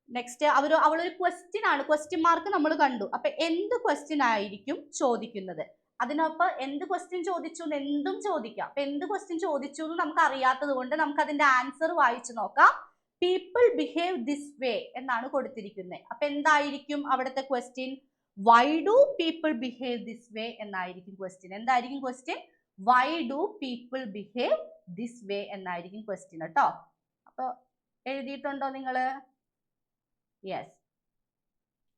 Next അവളൊരു ക്വസ്റ്റ്യൻ ആണ്, ക്വസ്റ്റ്യൻ മാർക്ക് നമ്മൾ കണ്ടു. അപ്പൊ എന്ത് ക്വസ്റ്റ്യൻ ആയിരിക്കും ചോദിക്കുന്നത്? അതിനൊപ്പം എന്ത് ക്വസ്റ്റ്യൻ ചോദിച്ചു എന്ന് എന്തും ചോദിക്കാം. അപ്പൊ എന്ത് ക്വസ്റ്റ്യൻ ചോദിച്ചു എന്ന് നമുക്ക് അറിയാത്തത് കൊണ്ട് നമുക്ക് അതിന്റെ ആൻസർ വായിച്ചു നോക്കാം. പീപ്പിൾ ബിഹേവ് ദിസ് വേ എന്നാണ് കൊടുത്തിരിക്കുന്നത്. അപ്പൊ എന്തായിരിക്കും അവിടുത്തെ question? Why do people behave this way എന്നായിരിക്കും ക്വസ്റ്റ്യൻ. എന്തായിരിക്കും question? Why do people behave this way എന്നായിരിക്കും ക്വസ്റ്റ്യൻ കേട്ടോ. അപ്പൊ എഴുതിയിട്ടുണ്ടോ നിങ്ങള്? Yes,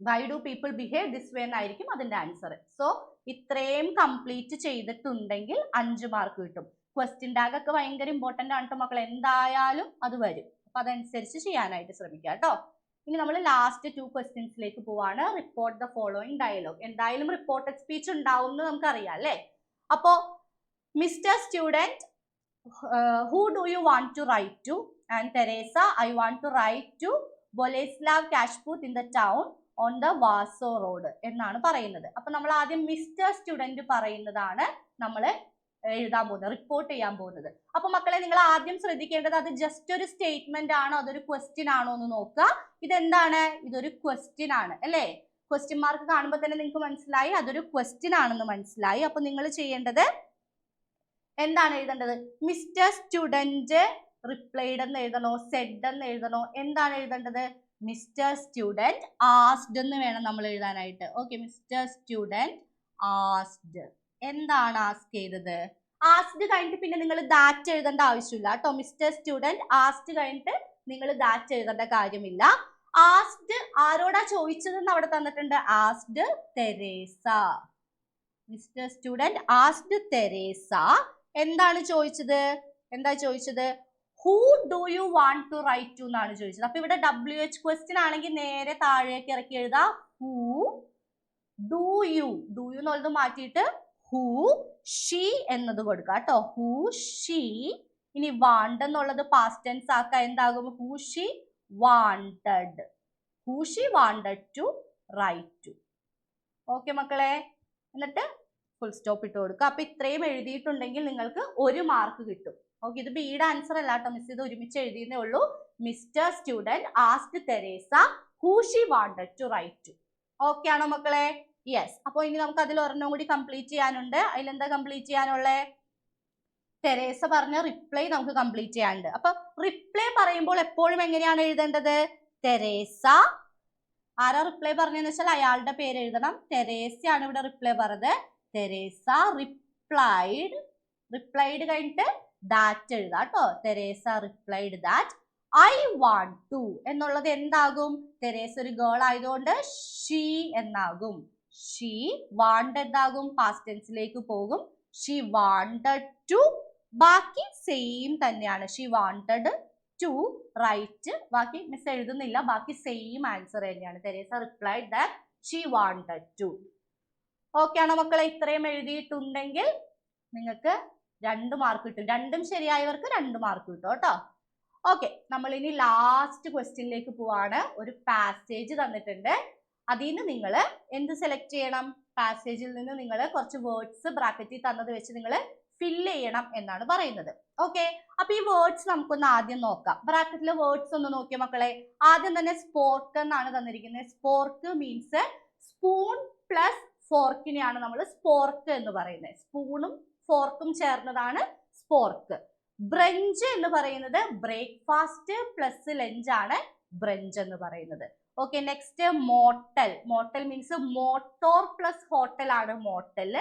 why do people behave this way എന്നായിരിക്കും അതിന്റെ ആൻസർ. സോ ഇത്രയും കംപ്ലീറ്റ് ചെയ്തിട്ടുണ്ടെങ്കിൽ 5 മാർക്ക് കിട്ടും. ക്വസ്റ്റ്യൻ ടാഗ് ഒക്കെ ഭയങ്കര ഇമ്പോർട്ടന്റ് ആണ് കേട്ടോ മക്കളെ. എന്തായാലും അത് വരും. അപ്പൊ അതനുസരിച്ച് ചെയ്യാനായിട്ട് ശ്രമിക്കുക കേട്ടോ. ഇനി നമ്മൾ ലാസ്റ്റ് 2 ക്വസ്റ്റ്യൻസിലേക്ക് പോവാണ്. Report the following dialogue. എന്തായാലും റിപ്പോർട്ടഡ് സ്പീച്ച് ഉണ്ടാവും എന്ന് നമുക്കറിയാം അല്ലേ? അപ്പോ mister student, who do you want to write to? And Teresa, I want to write to Boleslav Kashput in the town on the Warsaw Road എന്നാണ് പറയുന്നത്. അപ്പൊ നമ്മൾ ആദ്യം മിസ്റ്റർ സ്റ്റുഡന്റ് പറയുന്നതാണ് നമ്മൾ എഴുതാൻ പോകുന്നത്, റിപ്പോർട്ട് ചെയ്യാൻ പോകുന്നത്. അപ്പൊ മക്കളെ നിങ്ങൾ ആദ്യം ശ്രദ്ധിക്കേണ്ടത് അത് ജസ്റ്റ് ഒരു സ്റ്റേറ്റ്മെന്റ് ആണോ അതൊരു ക്വസ്റ്റ്യൻ ആണോ എന്ന് നോക്കുക. ഇതെന്താണ്? ഇതൊരു ക്വസ്റ്റ്യൻ ആണ് അല്ലേ? ക്വസ്റ്റ്യൻ മാർക്ക് കാണുമ്പോൾ തന്നെ നിങ്ങൾക്ക് മനസ്സിലായി അതൊരു ക്വസ്റ്റ്യൻ ആണെന്ന് മനസ്സിലായി. അപ്പൊ നിങ്ങൾ ചെയ്യേണ്ടത് എന്താണ് എഴുതേണ്ടത്? മിസ്റ്റർ സ്റ്റുഡന്റ് റിപ്ലൈഡ് എന്ന് എഴുതണോ, സെഡ് എന്ന് എഴുതണോ, എന്താണ് എഴുതേണ്ടത്? മിസ്റ്റർ സ്റ്റുഡന്റ് ആസ്ഡ് എന്ന് വേണം നമ്മൾ എഴുതാനായിട്ട്. Okay, mister student ആസ്ഡ്. എന്താണ് ആസ്ക് ചെയ്തത്? ആസ്ഡ് കഴിഞ്ഞിട്ട് പിന്നെ നിങ്ങൾ ദാറ്റ് എഴുതേണ്ട ആവശ്യമില്ല കേട്ടോ. മിസ്റ്റർ സ്റ്റുഡന്റ് ആസ്ഡ് കഴിഞ്ഞിട്ട് നിങ്ങൾ ദാറ്റ് എഴുതേണ്ട കാര്യമില്ല. ആസ്ഡ് ആരോടാ ചോദിച്ചതെന്ന് അവിടെ തന്നിട്ടുണ്ട്. Asked Teresa. Mister student asked Teresa. എന്താണ് ചോദിച്ചത്? എന്താ ചോദിച്ചത്? Who do you want to write to എന്നാണ് ചോദിച്ചത്. അപ്പൊ ഇവിടെ WH ക്വസ്റ്റ്യൻ ആണെങ്കിൽ നേരെ താഴേക്ക് ഇറക്കി എഴുതാം. Who do you, do you എന്നുള്ളത് മാറ്റിയിട്ട് ഹൂ ഷീ എന്നത് കൊടുക്കുക കേട്ടോ. Who she. ഇനി വാണ്ട് എന്നുള്ളത് പാസ്റ്റ് ടെൻസ് ആക്കുക. എന്താകും? Who she wanted. Who she wanted to write to. Okay മക്കളെ, എന്നിട്ട് ഫുൾ സ്റ്റോപ്പ് ഇട്ട് കൊടുക്കുക. അപ്പൊ ഇത്രയും എഴുതിയിട്ടുണ്ടെങ്കിൽ നിങ്ങൾക്ക് 1 മാർക്ക് കിട്ടും. ഓക്കെ, ഇത് ബിയുടെ ആൻസർ അല്ല കേട്ടോ, മിസ് ഇത് ഒരുമിച്ച് എഴുതിയതേ ഉള്ളൂ. Mister student asked Teresa who she wanted to write to. Okay ആണോ മക്കളെ? യെസ്. അപ്പോൾ ഇനി നമുക്ക് അതിൽ ഒരെണ്ണം കൂടി കംപ്ലീറ്റ് ചെയ്യാനുണ്ട്. അതിലെന്താ കംപ്ലീറ്റ് ചെയ്യാനുള്ളത്? തെരേസ പറഞ്ഞ റിപ്ലൈ നമുക്ക് കംപ്ലീറ്റ് ചെയ്യാനുണ്ട്. അപ്പൊ റിപ്ലൈ പറയുമ്പോൾ എപ്പോഴും എങ്ങനെയാണ് എഴുതേണ്ടത്? തെരേസ. ആരാ റിപ്ലൈ പറഞ്ഞതെന്ന് വെച്ചാൽ അയാളുടെ പേര് എഴുതണം. തെരേസയാണ് ഇവിടെ റിപ്ലൈ പറഞ്ഞത്. Teresa replied. റിപ്ലൈഡ് കഴിഞ്ഞിട്ട് ദാറ്റ് എഴുതാം കേട്ടോ. Teresa replied that I want to എന്നുള്ളത് എന്താകും? തെരേസ ഒരു ഗേൾ ആയതുകൊണ്ട് ഷീ എന്നാകും. ഷീ വാണ്ട് എന്താകും? പാസ്റ്റ് ടെൻസിലേക്ക് പോകും. ഷീ വാണ്ടഡ് ടു. ബാക്കി സെയിം തന്നെയാണ്. She wanted to write. ബാക്കി മിസ് എഴുതുന്നില്ല, ബാക്കി സെയിം ആൻസർ തന്നെയാണ്. Teresa replied that she wanted to. Okay ആണോ മക്കളെ? ഇത്രയും എഴുതിയിട്ടുണ്ടെങ്കിൽ നിങ്ങൾക്ക് 2 മാർക്ക് കിട്ടും. രണ്ടും ശരിയായവർക്ക് 2 മാർക്ക് കിട്ടും കേട്ടോ. ഓക്കെ, നമ്മൾ ഇനി ലാസ്റ്റ് ക്വസ്റ്റ്യനിലേക്ക് പോവാണ്. ഒരു പാസേജ് തന്നിട്ടുണ്ട്. അതിൽ നിന്ന് നിങ്ങൾ എന്ത് സെലക്ട് ചെയ്യണം? പാസേജിൽ നിന്ന് നിങ്ങൾ കുറച്ച് വേർഡ്സ് ബ്രാക്കറ്റിൽ തന്നത് വെച്ച് നിങ്ങൾ ഫില്ല് ചെയ്യണം എന്നാണ് പറയുന്നത്. ഓക്കെ, അപ്പൊ ഈ വേർഡ്സ് നമുക്കൊന്ന് ആദ്യം നോക്കാം. ബ്രാക്കറ്റിലെ വേർഡ്സ് ഒന്ന് നോക്കിയ മക്കളെ. ആദ്യം തന്നെ സ്പോർക്ക് എന്നാണ് തന്നിരിക്കുന്നത്. സ്പോർക്ക് മീൻസ് സ്പൂൺ പ്ലസ് ഫോർക്കിനെയാണ് നമ്മൾ സ്പോർക്ക് എന്ന് പറയുന്നത്. സ്പൂണും ഫോർക്കും ചേർന്നതാണ് സ്പോർക്ക്. ബ്രഞ്ച് എന്ന് പറയുന്നത് ബ്രേക്ക്ഫാസ്റ്റ് പ്ലസ് ലഞ്ച് ആണ് ബ്രഞ്ച് എന്ന് പറയുന്നത്. Okay, next motel. Motel means motor plus hotel ആണ് മോട്ടൽ.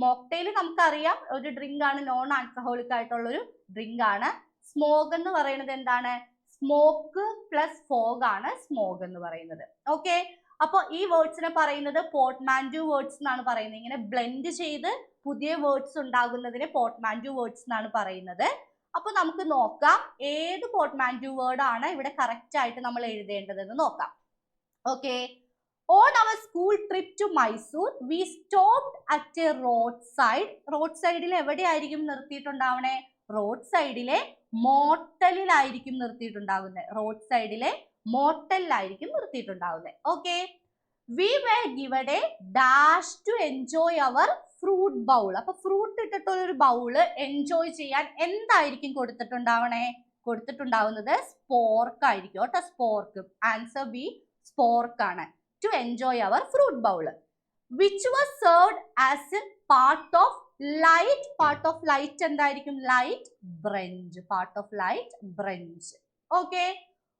മോക്ടെയിൽ നമുക്കറിയാം ഒരു ഡ്രിങ്ക് ആണ്, നോൺ ആൽക്കഹോളിക് ആയിട്ടുള്ള ഒരു ഡ്രിങ്ക് ആണ്. സ്മോഗ് എന്ന് പറയുന്നത് എന്താണ്? സ്മോക്ക് പ്ലസ് ഫോഗ് ആണ് സ്മോഗ് എന്ന് പറയുന്നത്. ഓക്കെ, അപ്പൊ ഈ വേർഡ്സിനെ പറയുന്നത് പോർട്ട്മാൻറ്റൂ വേർഡ്സ് എന്നാണ് പറയുന്നത്. ഇങ്ങനെ ബ്ലെൻഡ് ചെയ്ത് പുതിയ വേർഡ്സ് ഉണ്ടാകുന്നതിനെ പോർട്ട്മാൻറ്റൂ വേർഡ്സ് എന്നാണ് പറയുന്നത്. അപ്പൊ നമുക്ക് നോക്കാം ഏത് പോർട്ട്മാൻറ്റൂ വേർഡ് ആണ് ഇവിടെ കറക്റ്റ് ആയിട്ട് നമ്മൾ എഴുതേണ്ടതെന്ന് നോക്കാം. Okay, on our school trip to Mysore we stopped at a roadside. Road സൈഡിൽ എവിടെയായിരിക്കും നിർത്തിയിട്ടുണ്ടാവണേ? റോഡ് സൈഡിലെ മോട്ടലിലായിരിക്കും നിർത്തിയിട്ടുണ്ടാവുന്നത്. റോഡ് സൈഡിലെ മോട്ടലിലായിരിക്കും നിർത്തിയിട്ടുണ്ടാവുന്നത്. Okay, we were given a dash to enjoy our fruit bowl. അപ്പൊ ഫ്രൂട്ട് ഇട്ടിട്ടുള്ള ഒരു ബൗള് എൻജോയ് ചെയ്യാൻ എന്തായിരിക്കും കൊടുത്തിട്ടുണ്ടാവണേ? കൊടുത്തിട്ടുണ്ടാവുന്നത് സ്പോർക്ക് ആയിരിക്കും കേട്ടോ. സ്പോർക്ക്. ആൻസർ ബി, സ്പോർക്ക് ആണ്. To enjoy our fruit bowl, which was served as a part of light എന്തായിരിക്കും? light brunch. part of light brunch. Okay,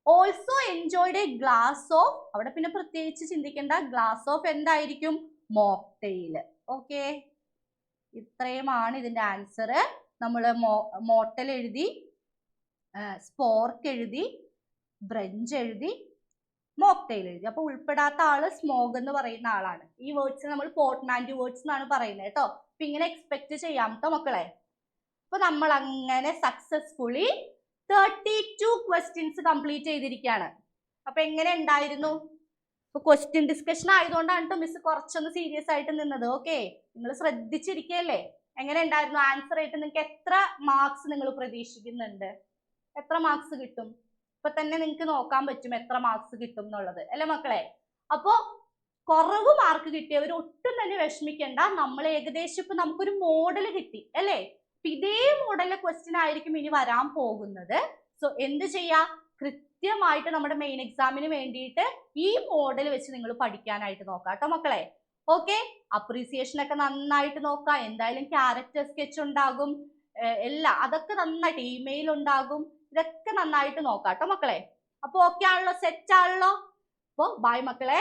also enjoyed a glass of, അവിടെ പിന്നെ പ്രത്യേകിച്ച് ചിന്തിക്കേണ്ട, glass of എന്തായിരിക്കും? mocktail. ഓക്കെ, ഇത്രയുമാണ് ഇതിന്റെ ആൻസർ. നമ്മൾ മോട്ടൽ എഴുതി, സ്പോർക്ക് എഴുതി, ബ്രഞ്ച് എഴുതി, മോക്ടെയിൽ എഴുതി. അപ്പൊ ഉൾപ്പെടാത്ത ആള് സ്മോഗ് എന്ന് പറയുന്ന ആളാണ്. ഈ വേർഡ്സ് നമ്മൾ പോർട്ട്മാൻറ്റൂ വേർഡ്സ് എന്നാണ് പറയുന്നത് കേട്ടോ. അപ്പൊ ഇങ്ങനെ എക്സ്പെക്ട് ചെയ്യാം കേട്ടോ മക്കളെ. അപ്പൊ നമ്മൾ അങ്ങനെ സക്സസ്ഫുള്ളി 32 ക്വസ്റ്റ്യൻസ് കംപ്ലീറ്റ് ചെയ്തിരിക്കുകയാണ്. അപ്പൊ എങ്ങനെ ഉണ്ടായിരുന്നു? ഇപ്പൊ ക്വസ്റ്റ്യൻ ഡിസ്കഷൻ ആയതുകൊണ്ടാണ് കേട്ടോ മിസ് കുറച്ചൊന്ന് സീരിയസ് ആയിട്ട് നിന്നത്. ഓക്കെ, നിങ്ങൾ ശ്രദ്ധിച്ചിരിക്കല്ലേ? എങ്ങനെ ഉണ്ടായിരുന്നു? ആൻസർ ആയിട്ട് നിങ്ങൾക്ക് എത്ര മാർക്സ് നിങ്ങൾ പ്രതീക്ഷിക്കുന്നുണ്ട്? എത്ര മാർക്സ് കിട്ടും? ഇപ്പൊ തന്നെ നിങ്ങൾക്ക് നോക്കാൻ പറ്റും എത്ര മാർക്സ് കിട്ടും എന്നുള്ളത്, അല്ലെ മക്കളെ? അപ്പോ കുറവ് മാർക്ക് കിട്ടിയവർ ഒട്ടും തന്നെ വിഷമിക്കേണ്ട. നമ്മൾ ഏകദേശം ഇപ്പൊ നമുക്കൊരു മോഡൽ കിട്ടി അല്ലേ? ഇതേ മോഡലിലെ ക്വസ്റ്റ്യൻ ആയിരിക്കും ഇനി വരാൻ പോകുന്നത്. സോ എന്ത് ചെയ്യാ? കൃത്യമായിട്ട് നമ്മുടെ മെയിൻ എക്സാമിന് വേണ്ടിയിട്ട് ഈ മോഡൽ വെച്ച് നിങ്ങൾ പഠിക്കാനായിട്ട് നോക്കാം കേട്ടോ മക്കളെ. ഓക്കെ, അപ്രീസിയേഷൻ ഒക്കെ നന്നായിട്ട് നോക്കാം. എന്തായാലും ക്യാരക്ടർ സ്കെച്ച് ഉണ്ടാകും, അതൊക്കെ നന്നായിട്ട് ഇമെയിൽ ഉണ്ടാകും. ഇതൊക്കെ നന്നായിട്ട് നോക്കാം കേട്ടോ മക്കളെ. അപ്പൊ ഓക്കെ ആണല്ലോ? സെറ്റ് ആണല്ലോ? അപ്പൊ ബൈ മക്കളെ.